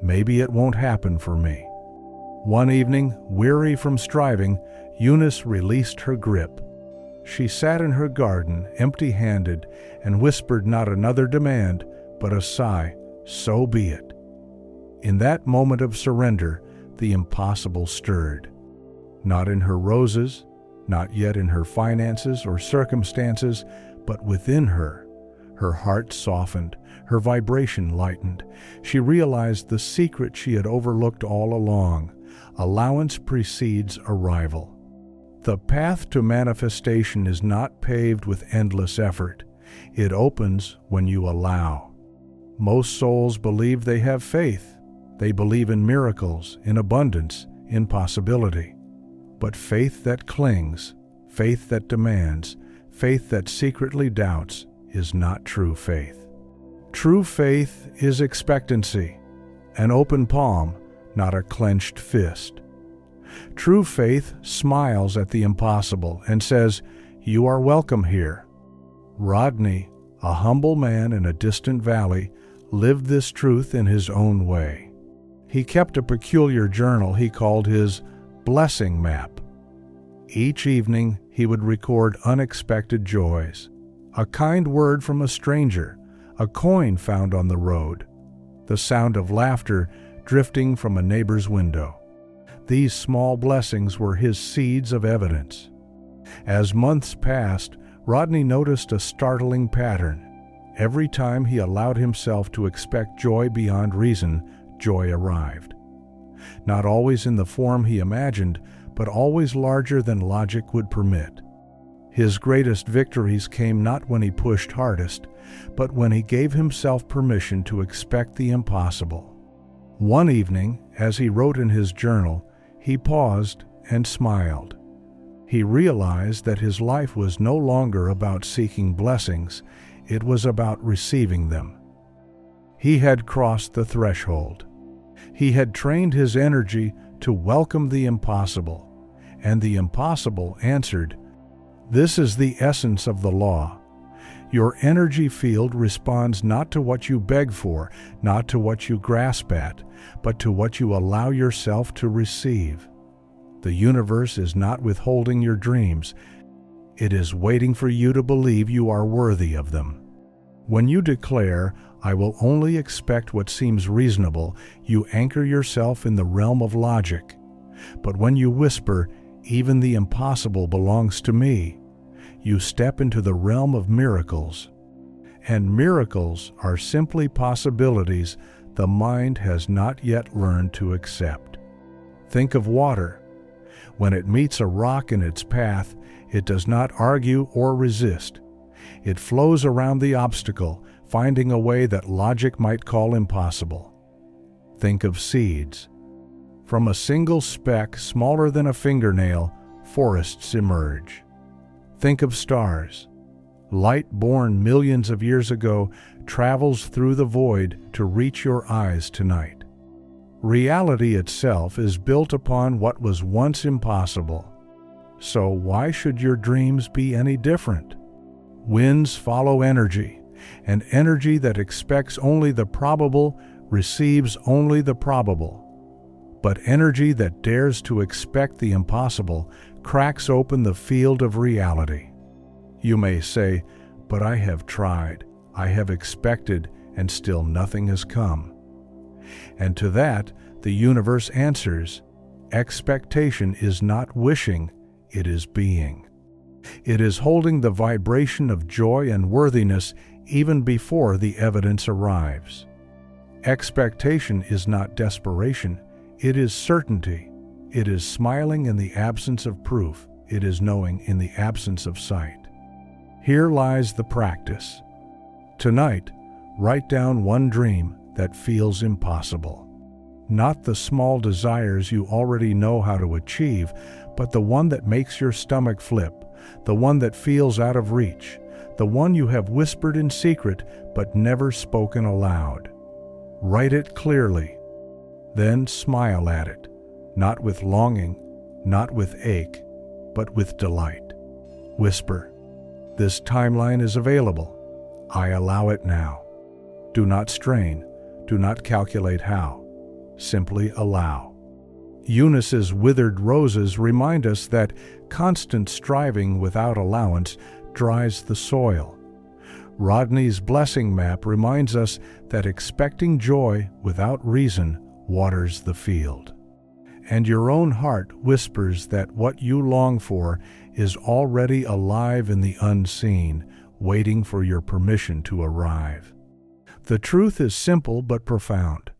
Maybe it won't happen for me. One evening, weary from striving, Eunice released her grip. She sat in her garden, empty-handed, and whispered not another demand, but a sigh, "So be it." In that moment of surrender, the impossible stirred. Not in her roses, not yet in her finances or circumstances, but within her. Her heart softened, her vibration lightened. She realized the secret she had overlooked all along: allowance precedes arrival. The path to manifestation is not paved with endless effort. It opens when you allow. Most souls believe they have faith. They believe in miracles, in abundance, in possibility. But faith that clings, faith that demands, faith that secretly doubts is not true faith. True faith is expectancy, an open palm, not a clenched fist. True faith smiles at the impossible and says, "You are welcome here." Rodney, a humble man in a distant valley, lived this truth in his own way. He kept a peculiar journal he called his blessing map. Each evening he would record unexpected joys: a kind word from a stranger, a coin found on the road, the sound of laughter drifting from a neighbor's window. These small blessings were his seeds of evidence. As months passed, Rodney noticed a startling pattern. Every time he allowed himself to expect joy beyond reason, joy arrived. Not always in the form he imagined, but always larger than logic would permit. His greatest victories came not when he pushed hardest, but when he gave himself permission to expect the impossible. One evening, as he wrote in his journal, he paused and smiled. He realized that his life was no longer about seeking blessings, it was about receiving them. He had crossed the threshold. He had trained his energy to welcome the impossible, and the impossible answered. This is the essence of the law. Your energy field responds not to what you beg for, not to what you grasp at, but to what you allow yourself to receive. The universe is not withholding your dreams. It is waiting for you to believe you are worthy of them. When you declare, "I will only expect what seems reasonable," you anchor yourself in the realm of logic. But when you whisper, "Even the impossible belongs to me," you step into the realm of miracles. And miracles are simply possibilities the mind has not yet learned to accept. Think of water. When it meets a rock in its path, it does not argue or resist. It flows around the obstacle, finding a way that logic might call impossible. Think of seeds. From a single speck smaller than a fingernail, forests emerge. Think of stars. Light born millions of years ago travels through the void to reach your eyes tonight. Reality itself is built upon what was once impossible. So why should your dreams be any different? Winds follow energy, and energy that expects only the probable receives only the probable. But energy that dares to expect the impossible cracks open the field of reality. You may say, "But I have tried, I have expected, and still nothing has come." And to that, the universe answers, expectation is not wishing, it is being. It is holding the vibration of joy and worthiness even before the evidence arrives. Expectation is not desperation, it is certainty. It is smiling in the absence of proof. It is knowing in the absence of sight. Here lies the practice. Tonight, write down one dream that feels impossible. Not the small desires you already know how to achieve, but the one that makes your stomach flip, the one that feels out of reach, the one you have whispered in secret but never spoken aloud. Write it clearly. Then smile at it, not with longing, not with ache, but with delight. Whisper, "This timeline is available. I allow it now." Do not strain, do not calculate how. Simply allow. Eunice's withered roses remind us that constant striving without allowance dries the soil. Rodney's blessing map reminds us that expecting joy without reason waters the field. And your own heart whispers that what you long for is already alive in the unseen, waiting for your permission to arrive. The truth is simple but profound.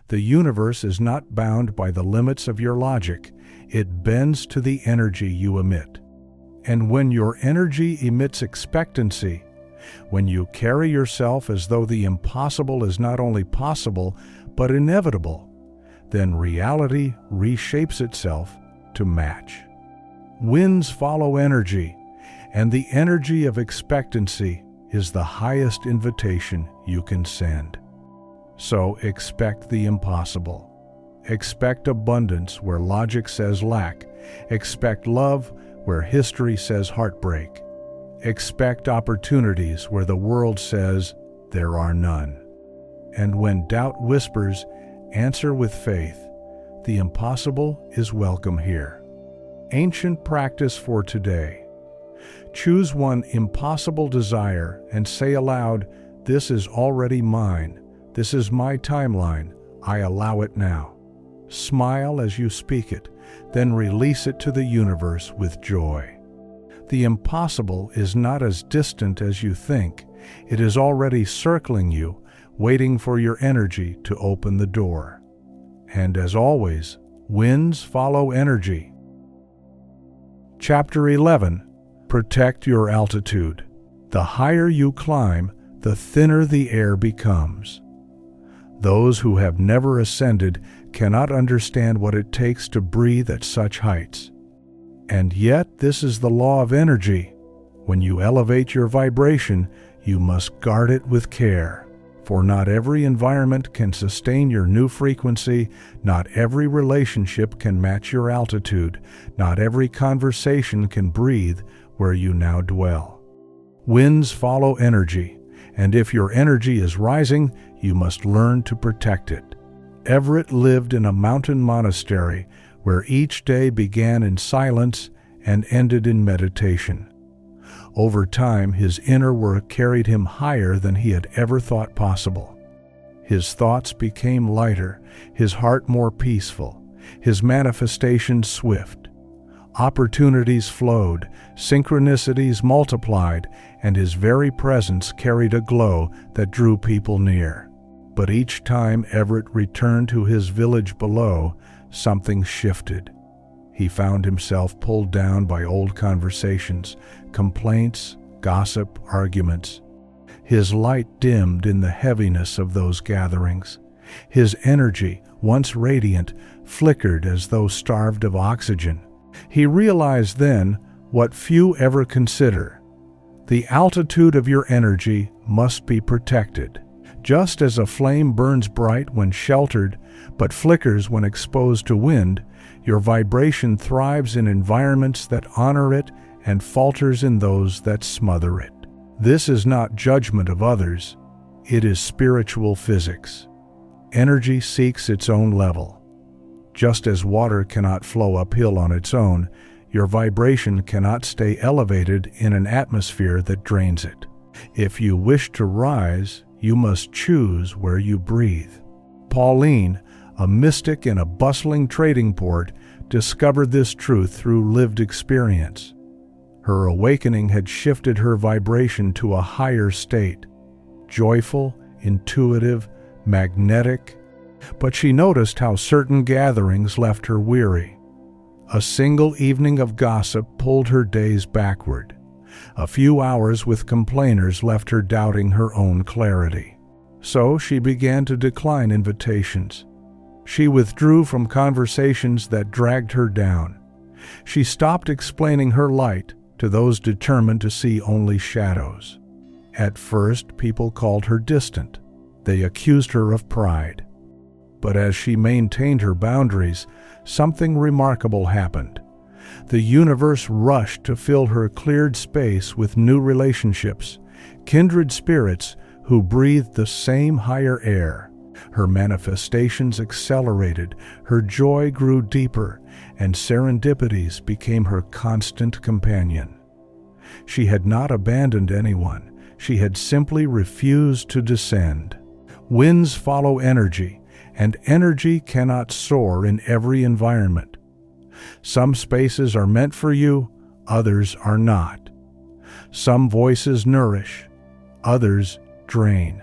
The universe is not bound by the limits of your logic. It bends to the energy you emit. And when your energy emits expectancy, when you carry yourself as though the impossible is not only possible, but inevitable, then reality reshapes itself to match. Winds follow energy, and the energy of expectancy is the highest invitation you can send. So expect the impossible. Expect abundance where logic says lack. Expect love where history says heartbreak. Expect opportunities where the world says there are none. And when doubt whispers, answer with faith. The impossible is welcome here. Ancient practice for today. Choose one impossible desire and say aloud, "This is already mine. This is my timeline. I allow it now." Smile as you speak it, then release it to the universe with joy. The impossible is not as distant as you think. It is already circling you, waiting for your energy to open the door. And as always, winds follow energy. Chapter 11. Protect your altitude. The higher you climb, the thinner the air becomes. Those who have never ascended cannot understand what it takes to breathe at such heights. And yet this is the law of energy. When you elevate your vibration, you must guard it with care. For not every environment can sustain your new frequency, not every relationship can match your altitude, not every conversation can breathe where you now dwell. Winds follow energy, and if your energy is rising, you must learn to protect it. Everett lived in a mountain monastery where each day began in silence and ended in meditation. Over time, his inner work carried him higher than he had ever thought possible. His thoughts became lighter, his heart more peaceful, his manifestations swift. Opportunities flowed, synchronicities multiplied, and his very presence carried a glow that drew people near. But each time Everett returned to his village below, something shifted. He found himself pulled down by old conversations, complaints, gossip, arguments. His light dimmed in the heaviness of those gatherings. His energy, once radiant, flickered as though starved of oxygen. He realized then what few ever consider. The altitude of your energy must be protected. Just as a flame burns bright when sheltered, but flickers when exposed to wind, your vibration thrives in environments that honor it and falters in those that smother it. This is not judgment of others, it is spiritual physics. Energy seeks its own level. Just as water cannot flow uphill on its own, your vibration cannot stay elevated in an atmosphere that drains it. If you wish to rise, you must choose where you breathe. Pauline, a mystic in a bustling trading port, discovered this truth through lived experience. Her awakening had shifted her vibration to a higher state, joyful, intuitive, magnetic, but she noticed how certain gatherings left her weary. A single evening of gossip pulled her days backward. A few hours with complainers left her doubting her own clarity. So she began to decline invitations. She withdrew from conversations that dragged her down. She stopped explaining her light to those determined to see only shadows. At first, people called her distant. They accused her of pride. But as she maintained her boundaries, something remarkable happened. The universe rushed to fill her cleared space with new relationships, kindred spirits who breathed the same higher air. Her manifestations accelerated, her joy grew deeper, and serendipities became her constant companion. She had not abandoned anyone, she had simply refused to descend. Winds follow energy, and energy cannot soar in every environment. Some spaces are meant for you, others are not. Some voices nourish, others drain.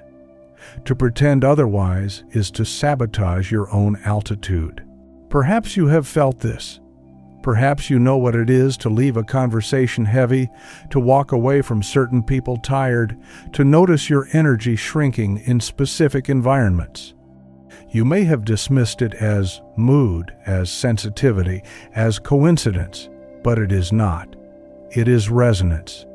To pretend otherwise is to sabotage your own altitude. Perhaps you have felt this. Perhaps you know what it is to leave a conversation heavy, to walk away from certain people tired, to notice your energy shrinking in specific environments. You may have dismissed it as mood, as sensitivity, as coincidence, but it is not. It is resonance.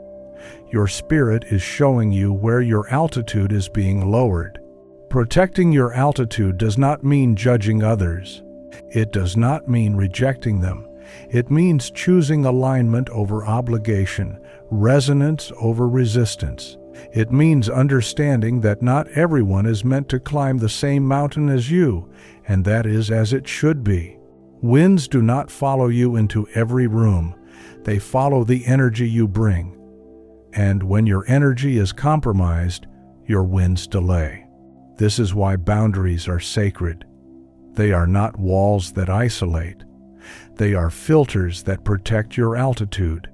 Your spirit is showing you where your altitude is being lowered. Protecting your altitude does not mean judging others. It does not mean rejecting them. It means choosing alignment over obligation, resonance over resistance. It means understanding that not everyone is meant to climb the same mountain as you, and that is as it should be. Winds do not follow you into every room. They follow the energy you bring. And when your energy is compromised, your winds delay. This is why boundaries are sacred. They are not walls that isolate. They are filters that protect your altitude.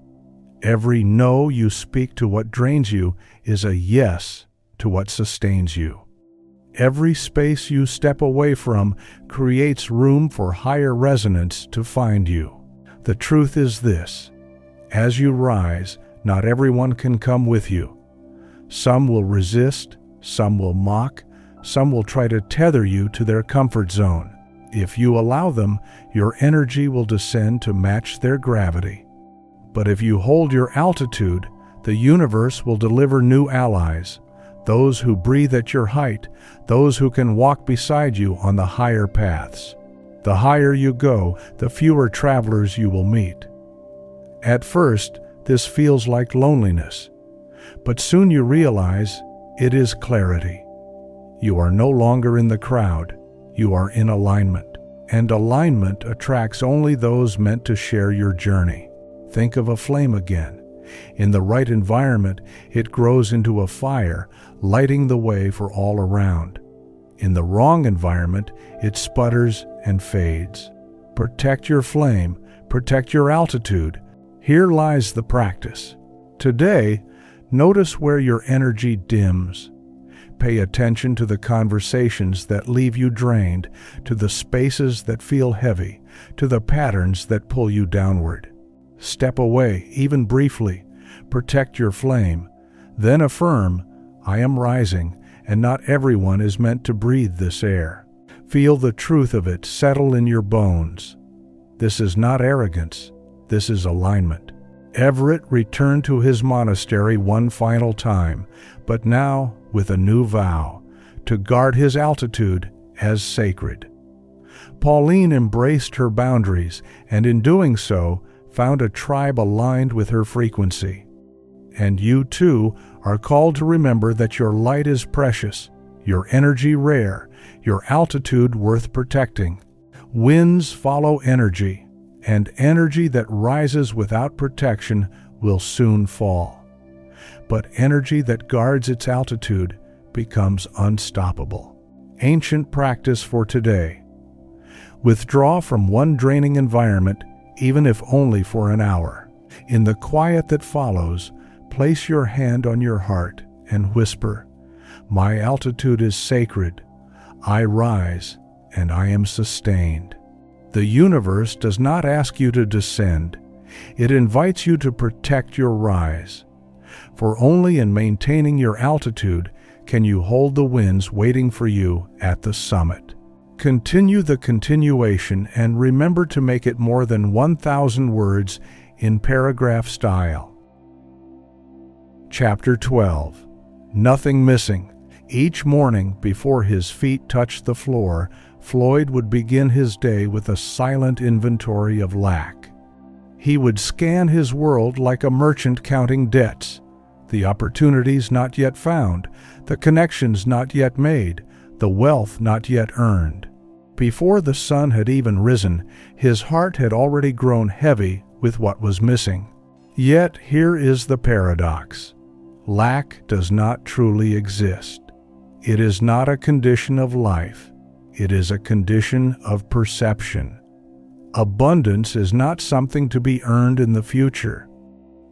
Every no you speak to what drains you is a yes to what sustains you. Every space you step away from creates room for higher resonance to find you. The truth is this: as you rise, not everyone can come with you. Some will resist, some will mock, some will try to tether you to their comfort zone. If you allow them, your energy will descend to match their gravity. But if you hold your altitude, the universe will deliver new allies, those who breathe at your height, those who can walk beside you on the higher paths. The higher you go, the fewer travelers you will meet. At first, this feels like loneliness. But soon you realize it is clarity. You are no longer in the crowd, you are in alignment. And alignment attracts only those meant to share your journey. Think of a flame again. In the right environment, it grows into a fire, lighting the way for all around. In the wrong environment, it sputters and fades. Protect your flame, protect your altitude. Here lies the practice. Today, notice where your energy dims. Pay attention to the conversations that leave you drained, to the spaces that feel heavy, to the patterns that pull you downward. Step away, even briefly. Protect your flame. Then affirm, I am rising, and not everyone is meant to breathe this air. Feel the truth of it settle in your bones. This is not arrogance. This is alignment. Everett returned to his monastery one final time, but now with a new vow, to guard his altitude as sacred. Pauline embraced her boundaries, and in doing so, found a tribe aligned with her frequency. And you too are called to remember that your light is precious, your energy rare, your altitude worth protecting. Winds follow energy, and energy that rises without protection will soon fall. But energy that guards its altitude becomes unstoppable. Ancient practice for today. Withdraw from one draining environment, even if only for an hour. In the quiet that follows, place your hand on your heart and whisper, My altitude is sacred. I rise, and I am sustained. The universe does not ask you to descend. It invites you to protect your rise. For only in maintaining your altitude can you hold the winds waiting for you at the summit. Continue the continuation and remember to make it more than 1,000 words in paragraph style. Chapter 12. Nothing missing. Each morning before his feet touched the floor, Floyd would begin his day with a silent inventory of lack. He would scan his world like a merchant counting debts, the opportunities not yet found, the connections not yet made, the wealth not yet earned. Before the sun had even risen, his heart had already grown heavy with what was missing. Yet here is the paradox. Lack does not truly exist. It is not a condition of life. It is a condition of perception. Abundance is not something to be earned in the future.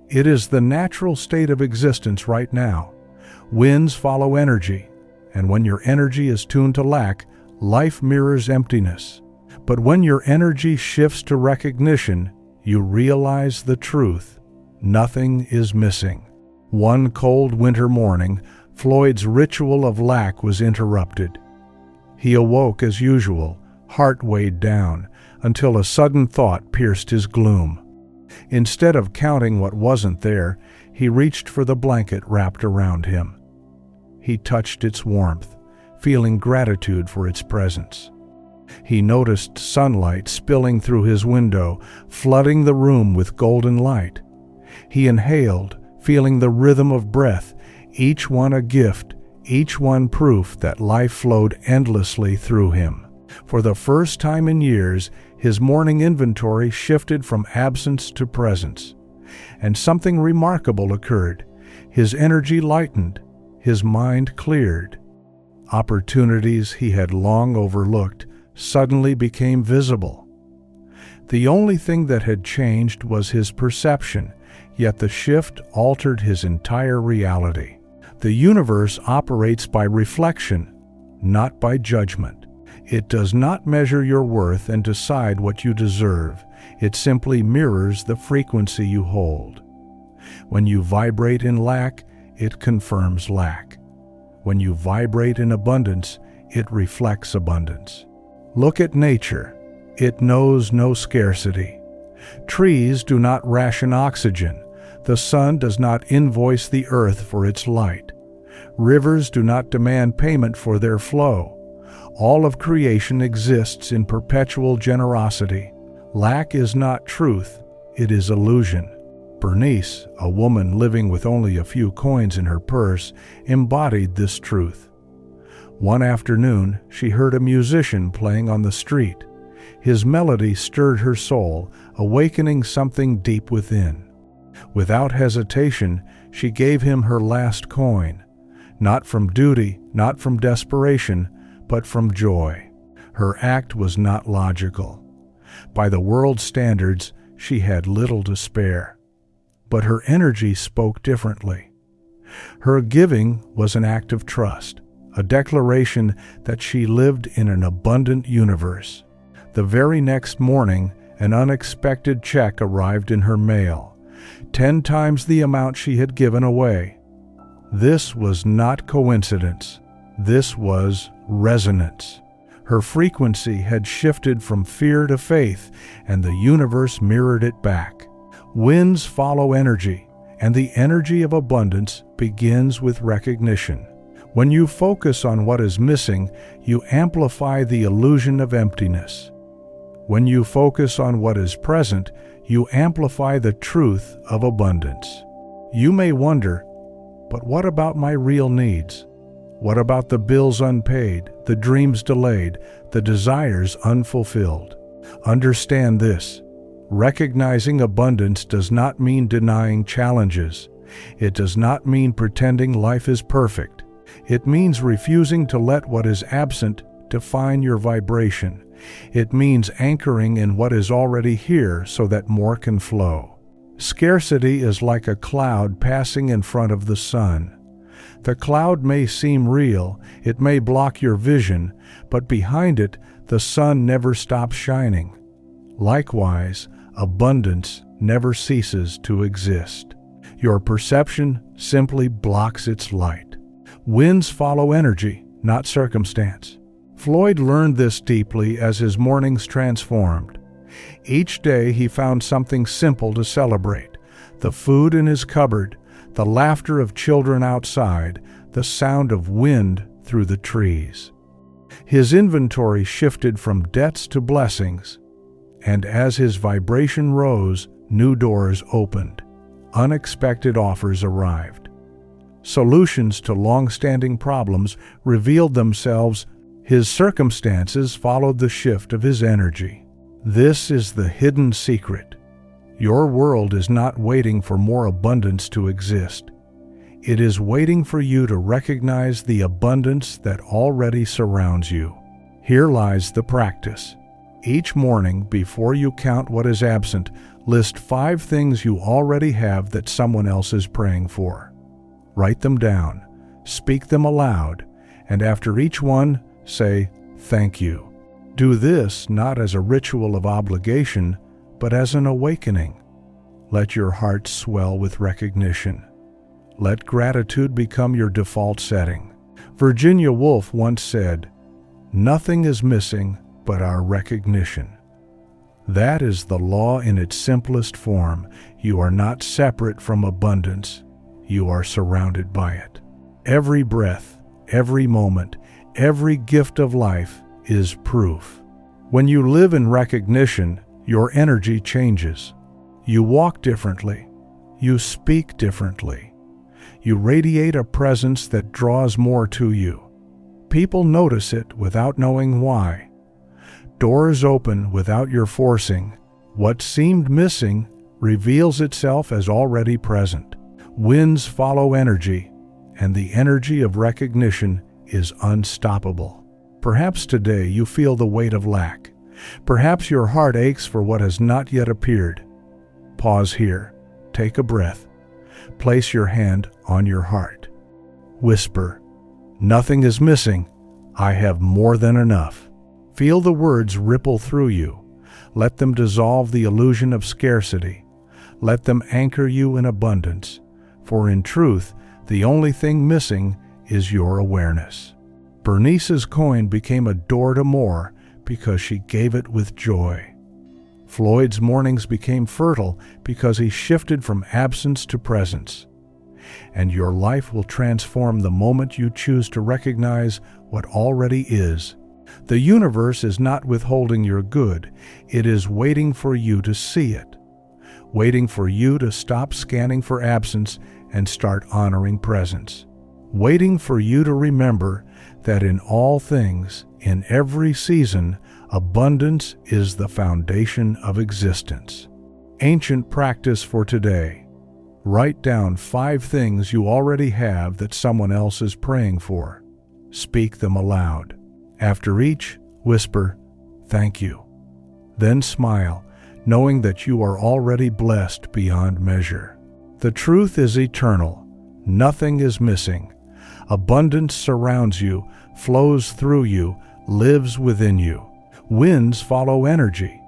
It is the natural state of existence right now. Winds follow energy, and when your energy is tuned to lack, life mirrors emptiness. But when your energy shifts to recognition, you realize the truth. Nothing is missing. One cold winter morning, Floyd's ritual of lack was interrupted. He awoke as usual, heart weighed down, until a sudden thought pierced his gloom. Instead of counting what wasn't there, he reached for the blanket wrapped around him. He touched its warmth, feeling gratitude for its presence. He noticed sunlight spilling through his window, flooding the room with golden light. He inhaled, feeling the rhythm of breath, each one a gift, each one proof that life flowed endlessly through him. For the first time in years, his morning inventory shifted from absence to presence. And something remarkable occurred. His energy lightened, his mind cleared. Opportunities he had long overlooked suddenly became visible. The only thing that had changed was his perception, yet the shift altered his entire reality. The universe operates by reflection, not by judgment. It does not measure your worth and decide what you deserve. It simply mirrors the frequency you hold. When you vibrate in lack, it confirms lack. When you vibrate in abundance, it reflects abundance. Look at nature. It knows no scarcity. Trees do not ration oxygen. The sun does not invoice the earth for its light. Rivers do not demand payment for their flow. All of creation exists in perpetual generosity. Lack is not truth, it is illusion. Bernice, a woman living with only a few coins in her purse, embodied this truth. One afternoon, she heard a musician playing on the street. His melody stirred her soul, awakening something deep within. Without hesitation, she gave him her last coin, not from duty, not from desperation, but from joy. Her act was not logical. By the world's standards, she had little to spare. But her energy spoke differently. Her giving was an act of trust, a declaration that she lived in an abundant universe. The very next morning, an unexpected check arrived in her mail, 10 times the amount she had given away. This was not coincidence. This was resonance. Her frequency had shifted from fear to faith, and the universe mirrored it back. Winds follow energy, and the energy of abundance begins with recognition. When you focus on what is missing, you amplify the illusion of emptiness. When you focus on what is present, you amplify the truth of abundance. You may wonder, but what about my real needs? What about the bills unpaid, the dreams delayed, the desires unfulfilled? Understand this. Recognizing abundance does not mean denying challenges. It does not mean pretending life is perfect. It means refusing to let what is absent define your vibration. It means anchoring in what is already here so that more can flow. Scarcity is like a cloud passing in front of the sun. The cloud may seem real, it may block your vision, but behind it, the sun never stops shining. Likewise, abundance never ceases to exist. Your perception simply blocks its light. Winds follow energy, not circumstance. Floyd learned this deeply as his mornings transformed. Each day he found something simple to celebrate: the food in his cupboard, the laughter of children outside, the sound of wind through the trees. His inventory shifted from debts to blessings, and as his vibration rose, new doors opened. Unexpected offers arrived. Solutions to long-standing problems revealed themselves. His circumstances followed the shift of his energy. This is the hidden secret. Your world is not waiting for more abundance to exist. It is waiting for you to recognize the abundance that already surrounds you. Here lies the practice. Each morning, before you count what is absent, list 5 things you already have that someone else is praying for. Write them down, speak them aloud, and after each one, say, "Thank you." Do this not as a ritual of obligation, but as an awakening. Let your heart swell with recognition. Let gratitude become your default setting. Virginia Woolf once said, "Nothing is missing but our recognition." That is the law in its simplest form. You are not separate from abundance. You are surrounded by it. Every breath, every moment, every gift of life is proof. When you live in recognition, your energy changes. You walk differently. You speak differently. You radiate a presence that draws more to you. People notice it without knowing why. Doors open without your forcing. What seemed missing reveals itself as already present. Winds follow energy, and the energy of recognition is unstoppable. Perhaps today you feel the weight of lack. Perhaps your heart aches for what has not yet appeared. Pause here. Take a breath. Place your hand on your heart. Whisper, "Nothing is missing. I have more than enough." Feel the words ripple through you. Let them dissolve the illusion of scarcity. Let them anchor you in abundance. For in truth, the only thing missing is your awareness. Bernice's coin became a door to more because she gave it with joy. Floyd's mornings became fertile because he shifted from absence to presence. And your life will transform the moment you choose to recognize what already is. The universe is not withholding your good, it is waiting for you to see it. waiting for you to stop scanning for absence and start honoring presence, waiting for you to remember that in all things, in every season, abundance is the foundation of existence. Ancient practice for today. Write down 5 things you already have that someone else is praying for. Speak them aloud. After each, whisper, "Thank you." Then smile, knowing that you are already blessed beyond measure. The truth is eternal. Nothing is missing. Abundance surrounds you, flows through you, lives within you. Winds follow energy.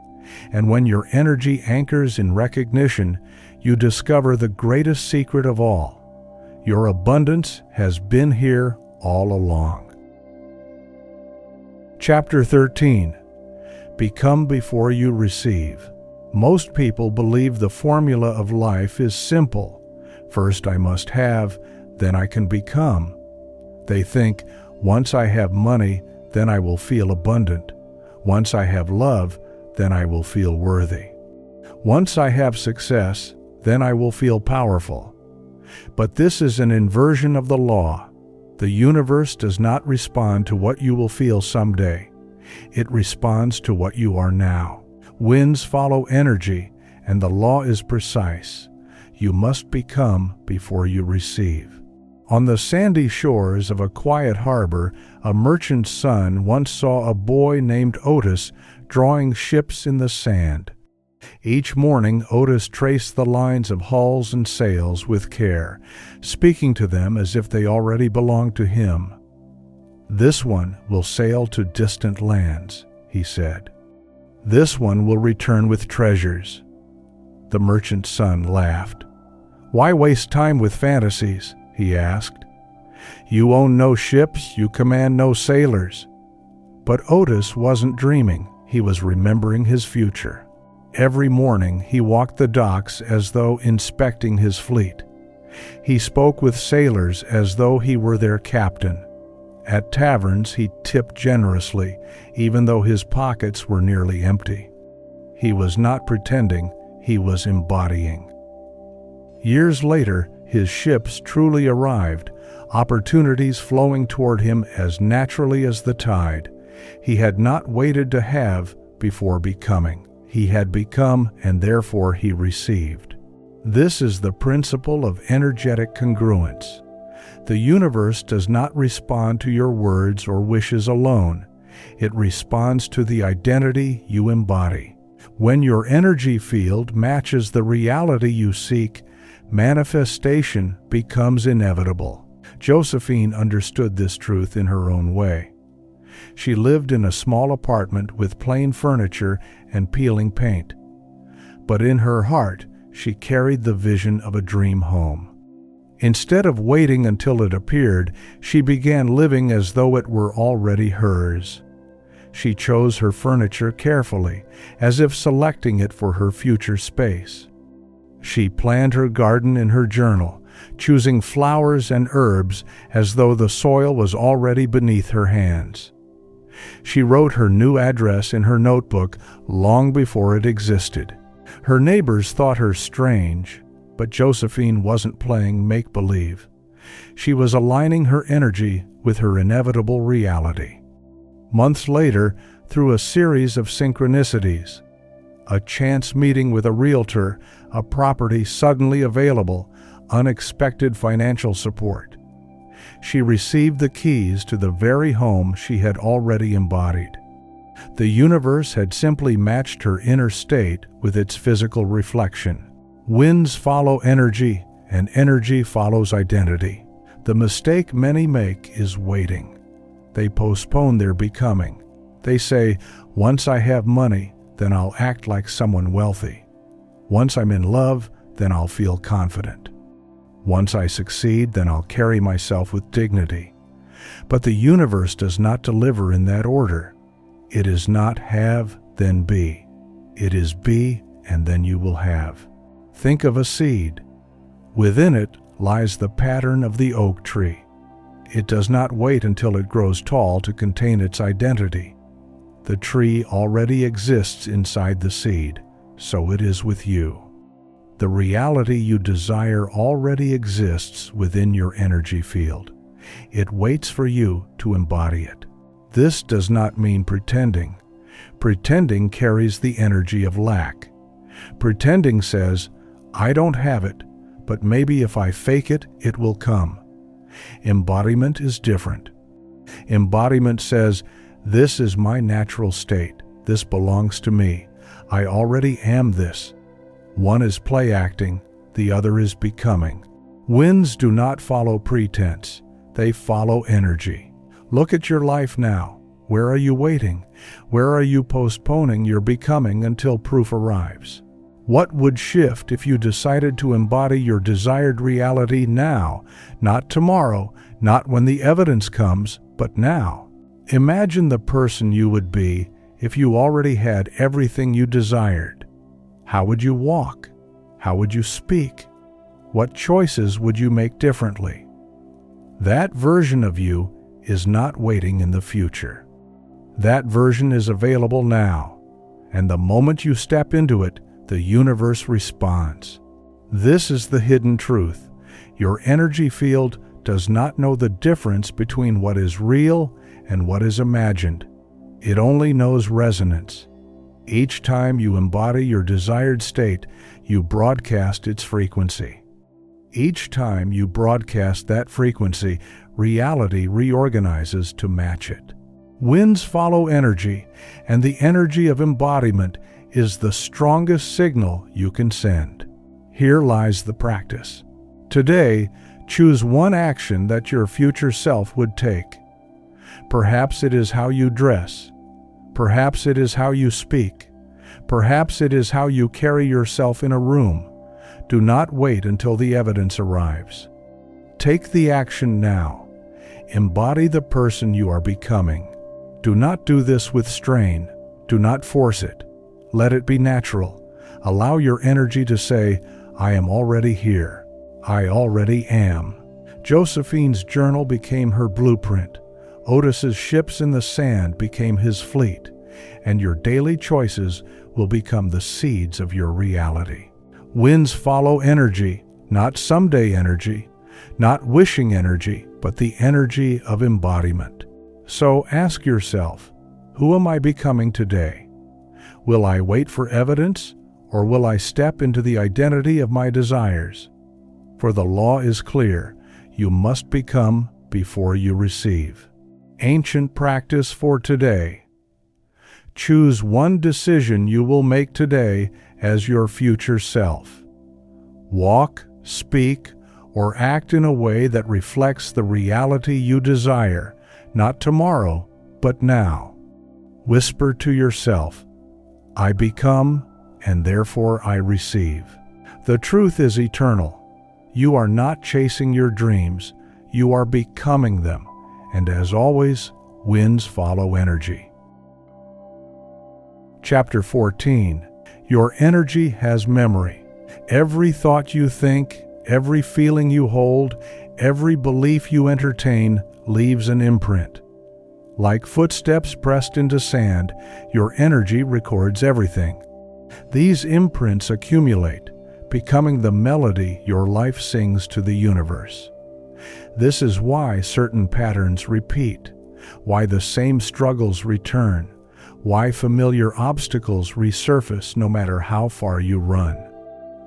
And when your energy anchors in recognition, you discover the greatest secret of all. Your abundance has been here all along. Chapter 13. Become before you receive. Most people believe the formula of life is simple. First I must have, then I can become. They think, once I have money, then I will feel abundant. Once I have love, then I will feel worthy. Once I have success, then I will feel powerful. But this is an inversion of the law. The universe does not respond to what you will feel someday. It responds to what you are now. Winds follow energy, and the law is precise. You must become before you receive. On the sandy shores of a quiet harbor, a merchant's son once saw a boy named Otis drawing ships in the sand. Each morning, Otis traced the lines of hulls and sails with care, speaking to them as if they already belonged to him. "This one will sail to distant lands," he said. "This one will return with treasures." The merchant's son laughed. "Why waste time with fantasies?" he asked. "You own no ships, you command no sailors." But Otis wasn't dreaming, he was remembering his future. Every morning he walked the docks as though inspecting his fleet. He spoke with sailors as though he were their captain. At taverns he tipped generously, even though his pockets were nearly empty. He was not pretending, he was embodying. Years later, his ships truly arrived, opportunities flowing toward him as naturally as the tide. He had not waited to have before becoming. He had become, and therefore he received. This is the principle of energetic congruence. The universe does not respond to your words or wishes alone. It responds to the identity you embody. When your energy field matches the reality you seek, manifestation becomes inevitable. Josephine understood this truth in her own way. She lived in a small apartment with plain furniture and peeling paint. But in her heart, she carried the vision of a dream home. Instead of waiting until it appeared, she began living as though it were already hers. She chose her furniture carefully, as if selecting it for her future space. She planned her garden in her journal, choosing flowers and herbs as though the soil was already beneath her hands. She wrote her new address in her notebook long before it existed. Her neighbors thought her strange, but Josephine wasn't playing make-believe. She was aligning her energy with her inevitable reality. Months later, through a series of synchronicities, a chance meeting with a realtor, a property suddenly available, unexpected financial support, she received the keys to the very home she had already embodied. The universe had simply matched her inner state with its physical reflection. Winds follow energy, and energy follows identity. The mistake many make is waiting. They postpone their becoming. They say, once I have money, then I'll act like someone wealthy. Once I'm in love, then I'll feel confident. Once I succeed, then I'll carry myself with dignity. But the universe does not deliver in that order. It is not have, then be. It is be, and then you will have. Think of a seed. Within it lies the pattern of the oak tree. It does not wait until it grows tall to contain its identity. The tree already exists inside the seed, so it is with you. The reality you desire already exists within your energy field. It waits for you to embody it. This does not mean pretending. Pretending carries the energy of lack. Pretending says, I don't have it, but maybe if I fake it, it will come. Embodiment is different. Embodiment says, this is my natural state. This belongs to me. I already am this. One is play acting, the other is becoming. Winds do not follow pretense. They follow energy. Look at your life now. Where are you waiting? Where are you postponing your becoming until proof arrives? What would shift if you decided to embody your desired reality now, not tomorrow, not when the evidence comes, but now? Imagine the person you would be if you already had everything you desired. How would you walk? How would you speak? What choices would you make differently? That version of you is not waiting in the future. That version is available now, and the moment you step into it, the universe responds. This is the hidden truth. Your energy field does not know the difference between what is real and what is imagined. It only knows resonance. Each time you embody your desired state, you broadcast its frequency. Each time you broadcast that frequency, reality reorganizes to match it. Winds follow energy, and the energy of embodiment is the strongest signal you can send. Here lies the practice. Today, choose one action that your future self would take. Perhaps it is how you dress. Perhaps it is how you speak. Perhaps it is how you carry yourself in a room. Do not wait until the evidence arrives. Take the action now. Embody the person you are becoming. Do not do this with strain. Do not force it. Let it be natural. Allow your energy to say, I am already here. I already am. Josephine's journal became her blueprint. Otis's ships in the sand became his fleet, and your daily choices will become the seeds of your reality. Winds follow energy, not someday energy, not wishing energy, but the energy of embodiment. So ask yourself, who am I becoming today? Will I wait for evidence, or will I step into the identity of my desires? For the law is clear, you must become before you receive. Ancient practice for today. Choose one decision you will make today as your future self. Walk, speak, or act in a way that reflects the reality you desire, not tomorrow, but now. Whisper to yourself, I become, and therefore I receive. The truth is eternal. You are not chasing your dreams, you are becoming them. And as always, winds follow energy. Chapter 14. Your energy has memory. Every thought you think, every feeling you hold, every belief you entertain leaves an imprint. Like footsteps pressed into sand, your energy records everything. These imprints accumulate, becoming the melody your life sings to the universe. This is why certain patterns repeat, why the same struggles return, why familiar obstacles resurface no matter how far you run.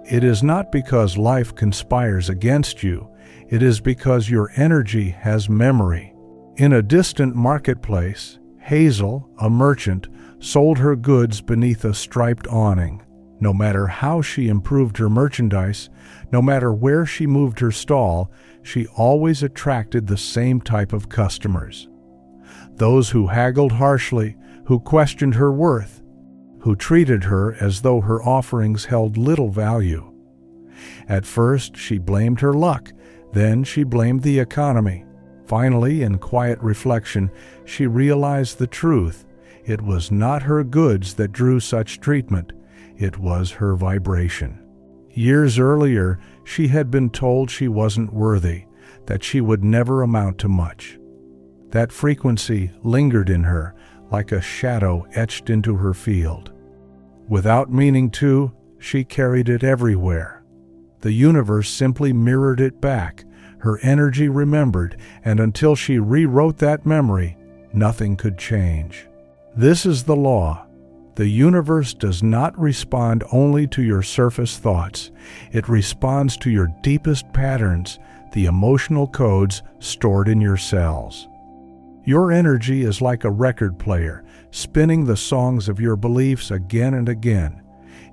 It is not because life conspires against you, it is because your energy has memory. In a distant marketplace, Hazel, a merchant, sold her goods beneath a striped awning. No matter how she improved her merchandise, no matter where she moved her stall, she always attracted the same type of customers. Those who haggled harshly, who questioned her worth, who treated her as though her offerings held little value. At first, she blamed her luck, then she blamed the economy. Finally, in quiet reflection, she realized the truth. It was not her goods that drew such treatment. It was her vibration. Years earlier, she had been told she wasn't worthy, that she would never amount to much. That frequency lingered in her like a shadow etched into her field. Without meaning to, she carried it everywhere. The universe simply mirrored it back. Her energy remembered, and until she rewrote that memory, nothing could change. This is the law. The universe does not respond only to your surface thoughts. It responds to your deepest patterns, the emotional codes stored in your cells. Your energy is like a record player, spinning the songs of your beliefs again and again.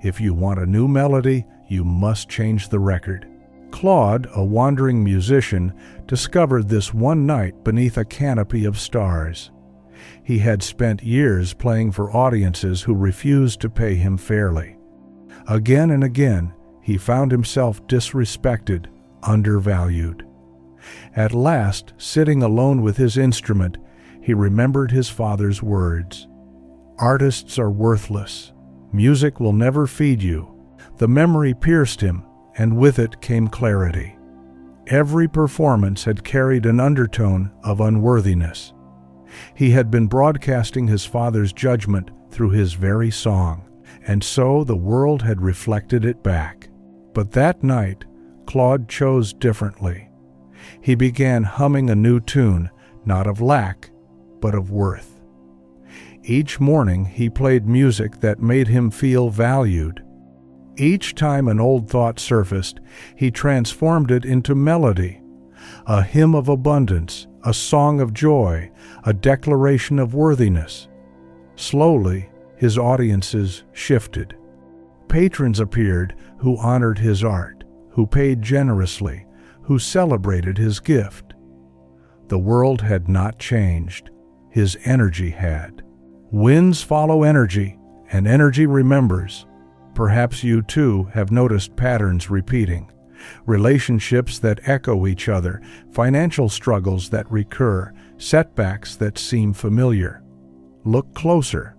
If you want a new melody, you must change the record. Claude, a wandering musician, discovered this one night beneath a canopy of stars. He had spent years playing for audiences who refused to pay him fairly. Again and again, he found himself disrespected, undervalued. At last, sitting alone with his instrument, he remembered his father's words. "Artists are worthless. Music will never feed you." The memory pierced him, and with it came clarity. Every performance had carried an undertone of unworthiness. He had been broadcasting his father's judgment through his very song, and so the world had reflected it back. But that night, Claude chose differently. He began humming a new tune, not of lack, but of worth. Each morning he played music that made him feel valued. Each time an old thought surfaced, he transformed it into melody, a hymn of abundance, a song of joy, a declaration of worthiness. Slowly, his audiences shifted. Patrons appeared who honored his art, who paid generously, who celebrated his gift. The world had not changed. His energy had. Winds follow energy, and energy remembers. Perhaps you too have noticed patterns repeating. Relationships that echo each other, financial struggles that recur, setbacks that seem familiar. Look closer.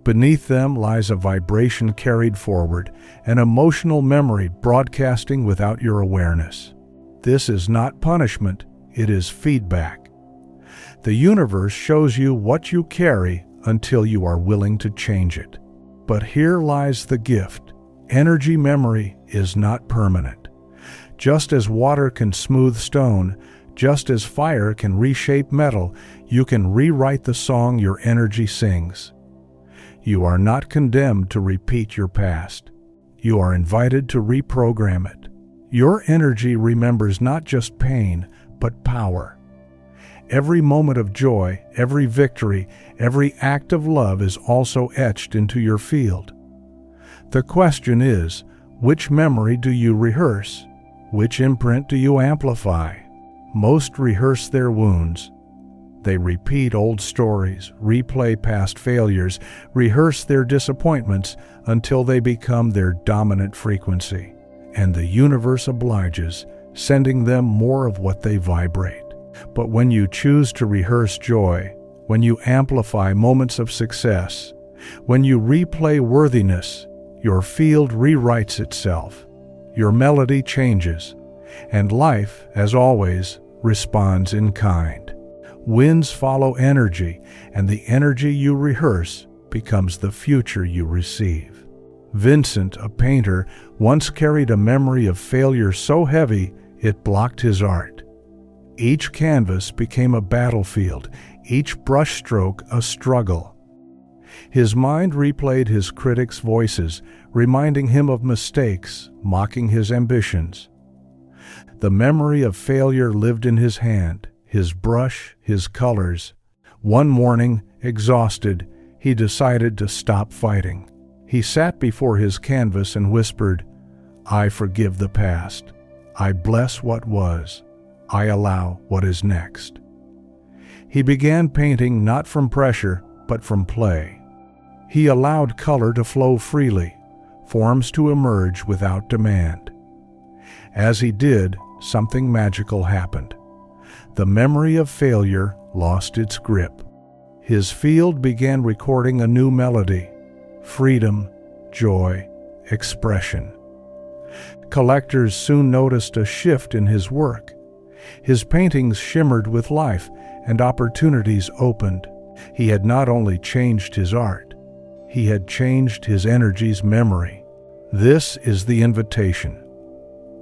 Beneath them lies a vibration carried forward, an emotional memory broadcasting without your awareness. This is not punishment, it is feedback. The universe shows you what you carry until you are willing to change it. But here lies the gift. Energy memory is not permanent. Just as water can smooth stone, just as fire can reshape metal, you can rewrite the song your energy sings. You are not condemned to repeat your past. You are invited to reprogram it. Your energy remembers not just pain, but power. Every moment of joy, every victory, every act of love is also etched into your field. The question is, which memory do you rehearse? Which imprint do you amplify? Most rehearse their wounds. They repeat old stories, replay past failures, rehearse their disappointments until they become their dominant frequency. And the universe obliges, sending them more of what they vibrate. But when you choose to rehearse joy, when you amplify moments of success, when you replay worthiness, your field rewrites itself. Your melody changes, and life, as always, responds in kind. Winds follow energy, and the energy you rehearse becomes the future you receive. Vincent, a painter, once carried a memory of failure so heavy it blocked his art. Each canvas became a battlefield, each brushstroke a struggle. His mind replayed his critics' voices, reminding him of mistakes, mocking his ambitions. The memory of failure lived in his hand, his brush, his colors. One morning, exhausted, he decided to stop fighting. He sat before his canvas and whispered, "I forgive the past. I bless what was. I allow what is next." He began painting not from pressure, but from play. He allowed color to flow freely, forms to emerge without demand. As he did, something magical happened. The memory of failure lost its grip. His field began recording a new melody: freedom, joy, expression. Collectors soon noticed a shift in his work. His paintings shimmered with life, and opportunities opened. He had not only changed his art, he had changed his energy's memory. This is the invitation.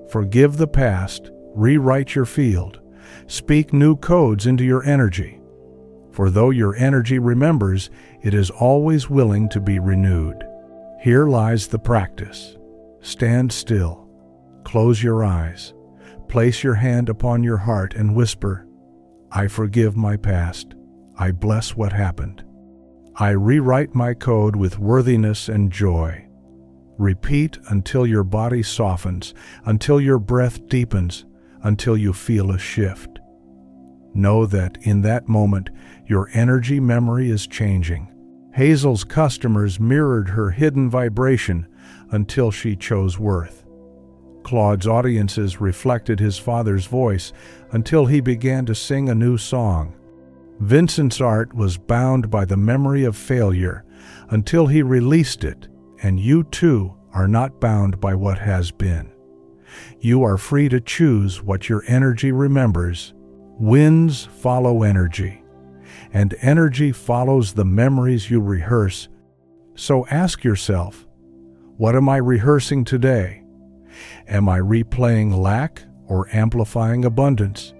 Forgive the past, rewrite your field, speak new codes into your energy. For though your energy remembers, it is always willing to be renewed. Here lies the practice. Stand still, close your eyes, place your hand upon your heart and whisper, I forgive my past, I bless what happened. I rewrite my code with worthiness and joy. Repeat until your body softens, until your breath deepens, until you feel a shift. Know that in that moment, your energy memory is changing. Hazel's customers mirrored her hidden vibration until she chose worth. Claude's audiences reflected his father's voice until he began to sing a new song. Vincent's art was bound by the memory of failure until he released it, and you too are not bound by what has been. You are free to choose what your energy remembers. Winds follow energy, and energy follows the memories you rehearse. So ask yourself, what am I rehearsing today? Am I replaying lack or amplifying abundance?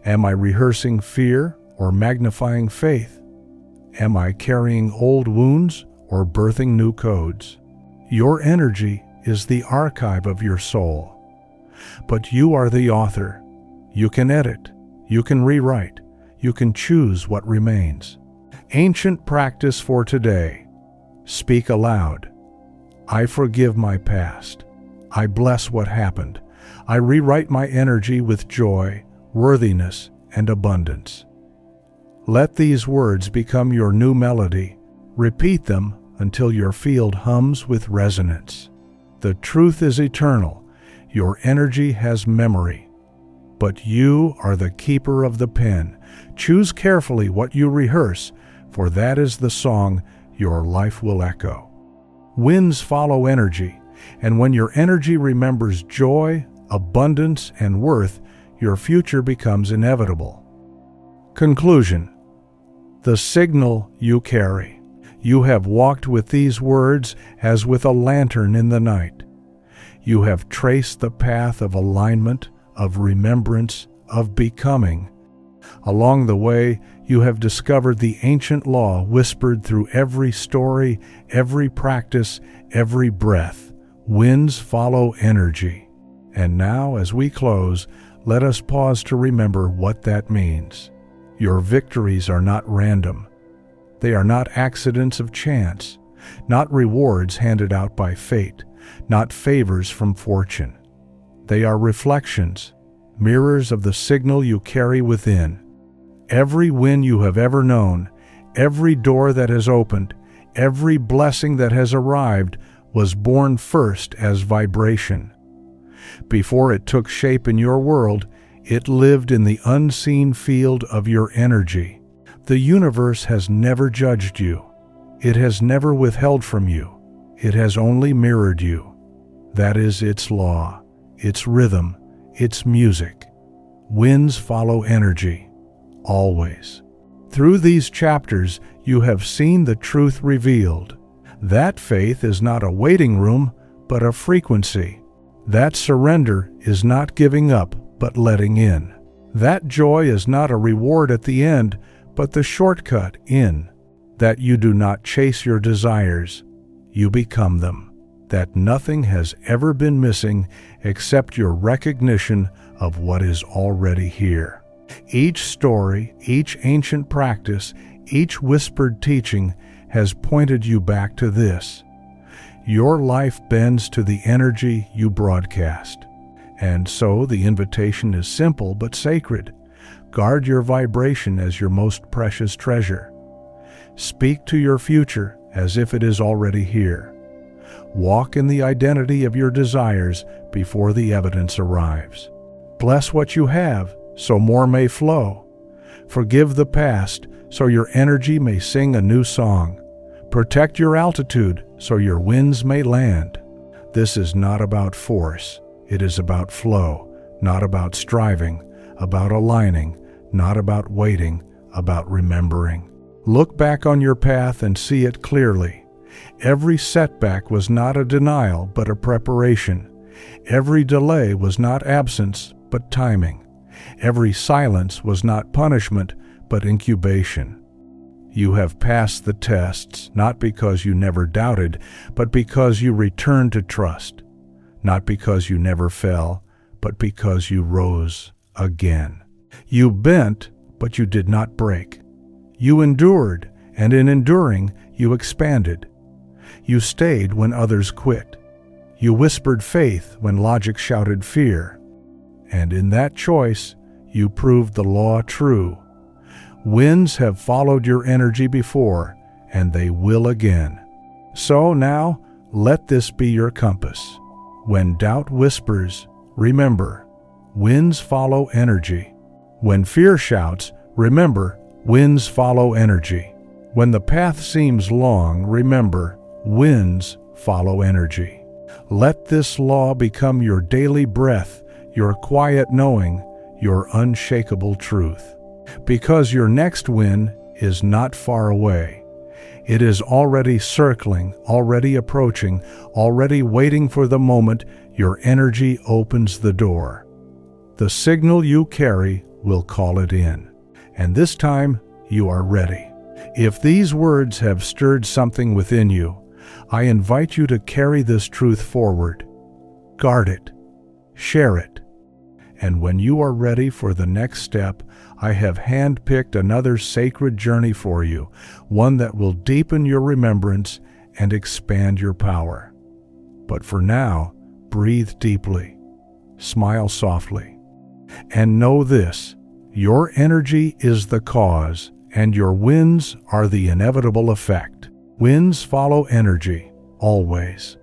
Am I rehearsing fear or magnifying faith? Am I carrying old wounds or birthing new codes? Your energy is the archive of your soul, but you are the author. You can edit, you can rewrite, you can choose what remains. Ancient practice for today. Speak aloud. I forgive my past. I bless what happened. I rewrite my energy with joy, worthiness, and abundance. Let these words become your new melody. Repeat them until your field hums with resonance. The truth is eternal. Your energy has memory. But you are the keeper of the pen. Choose carefully what you rehearse, for that is the song your life will echo. Winds follow energy, and when your energy remembers joy, abundance, and worth, your future becomes inevitable. Conclusion. The signal you carry. You have walked with these words as with a lantern in the night. You have traced the path of alignment, of remembrance, of becoming. Along the way, you have discovered the ancient law whispered through every story, every practice, every breath. Winds follow energy. And now, as we close, let us pause to remember what that means. Your victories are not random. They are not accidents of chance, not rewards handed out by fate, not favors from fortune. They are reflections, mirrors of the signal you carry within. Every win you have ever known, every door that has opened, every blessing that has arrived was born first as vibration. Before it took shape in your world, it lived in the unseen field of your energy. The universe has never judged you. It has never withheld from you. It has only mirrored you. That is its law, its rhythm, its music. Winds follow energy, always. Through these chapters, you have seen the truth revealed. That faith is not a waiting room, but a frequency. That surrender is not giving up, but letting in. That joy is not a reward at the end, but the shortcut in. That you do not chase your desires, you become them. That nothing has ever been missing except your recognition of what is already here. Each story, each ancient practice, each whispered teaching has pointed you back to this. Your life bends to the energy you broadcast. And so the invitation is simple but sacred. Guard your vibration as your most precious treasure. Speak to your future as if it is already here. Walk in the identity of your desires before the evidence arrives. Bless what you have, so more may flow. Forgive the past, so your energy may sing a new song. Protect your altitude, so your winds may land. This is not about force. It is about flow, not about striving, about aligning, not about waiting, about remembering. Look back on your path and see it clearly. Every setback was not a denial, but a preparation. Every delay was not absence, but timing. Every silence was not punishment, but incubation. You have passed the tests, not because you never doubted, but because you returned to trust. Not because you never fell, but because you rose again. You bent, but you did not break. You endured, and in enduring, you expanded. You stayed when others quit. You whispered faith when logic shouted fear. And in that choice, you proved the law true. Winds have followed your energy before, and they will again. So now, let this be your compass. When doubt whispers, remember, winds follow energy. When fear shouts, remember, winds follow energy. When the path seems long, remember, winds follow energy. Let this law become your daily breath, your quiet knowing, your unshakable truth. Because your next win is not far away. It is already circling, already approaching, already waiting for the moment your energy opens the door. The signal you carry will call it in. And this time, you are ready. If these words have stirred something within you, I invite you to carry this truth forward. Guard it. Share it. And when you are ready for the next step, I have handpicked another sacred journey for you, one that will deepen your remembrance and expand your power. But for now, breathe deeply, smile softly, and know this: your energy is the cause, and your winds are the inevitable effect. Winds follow energy, always.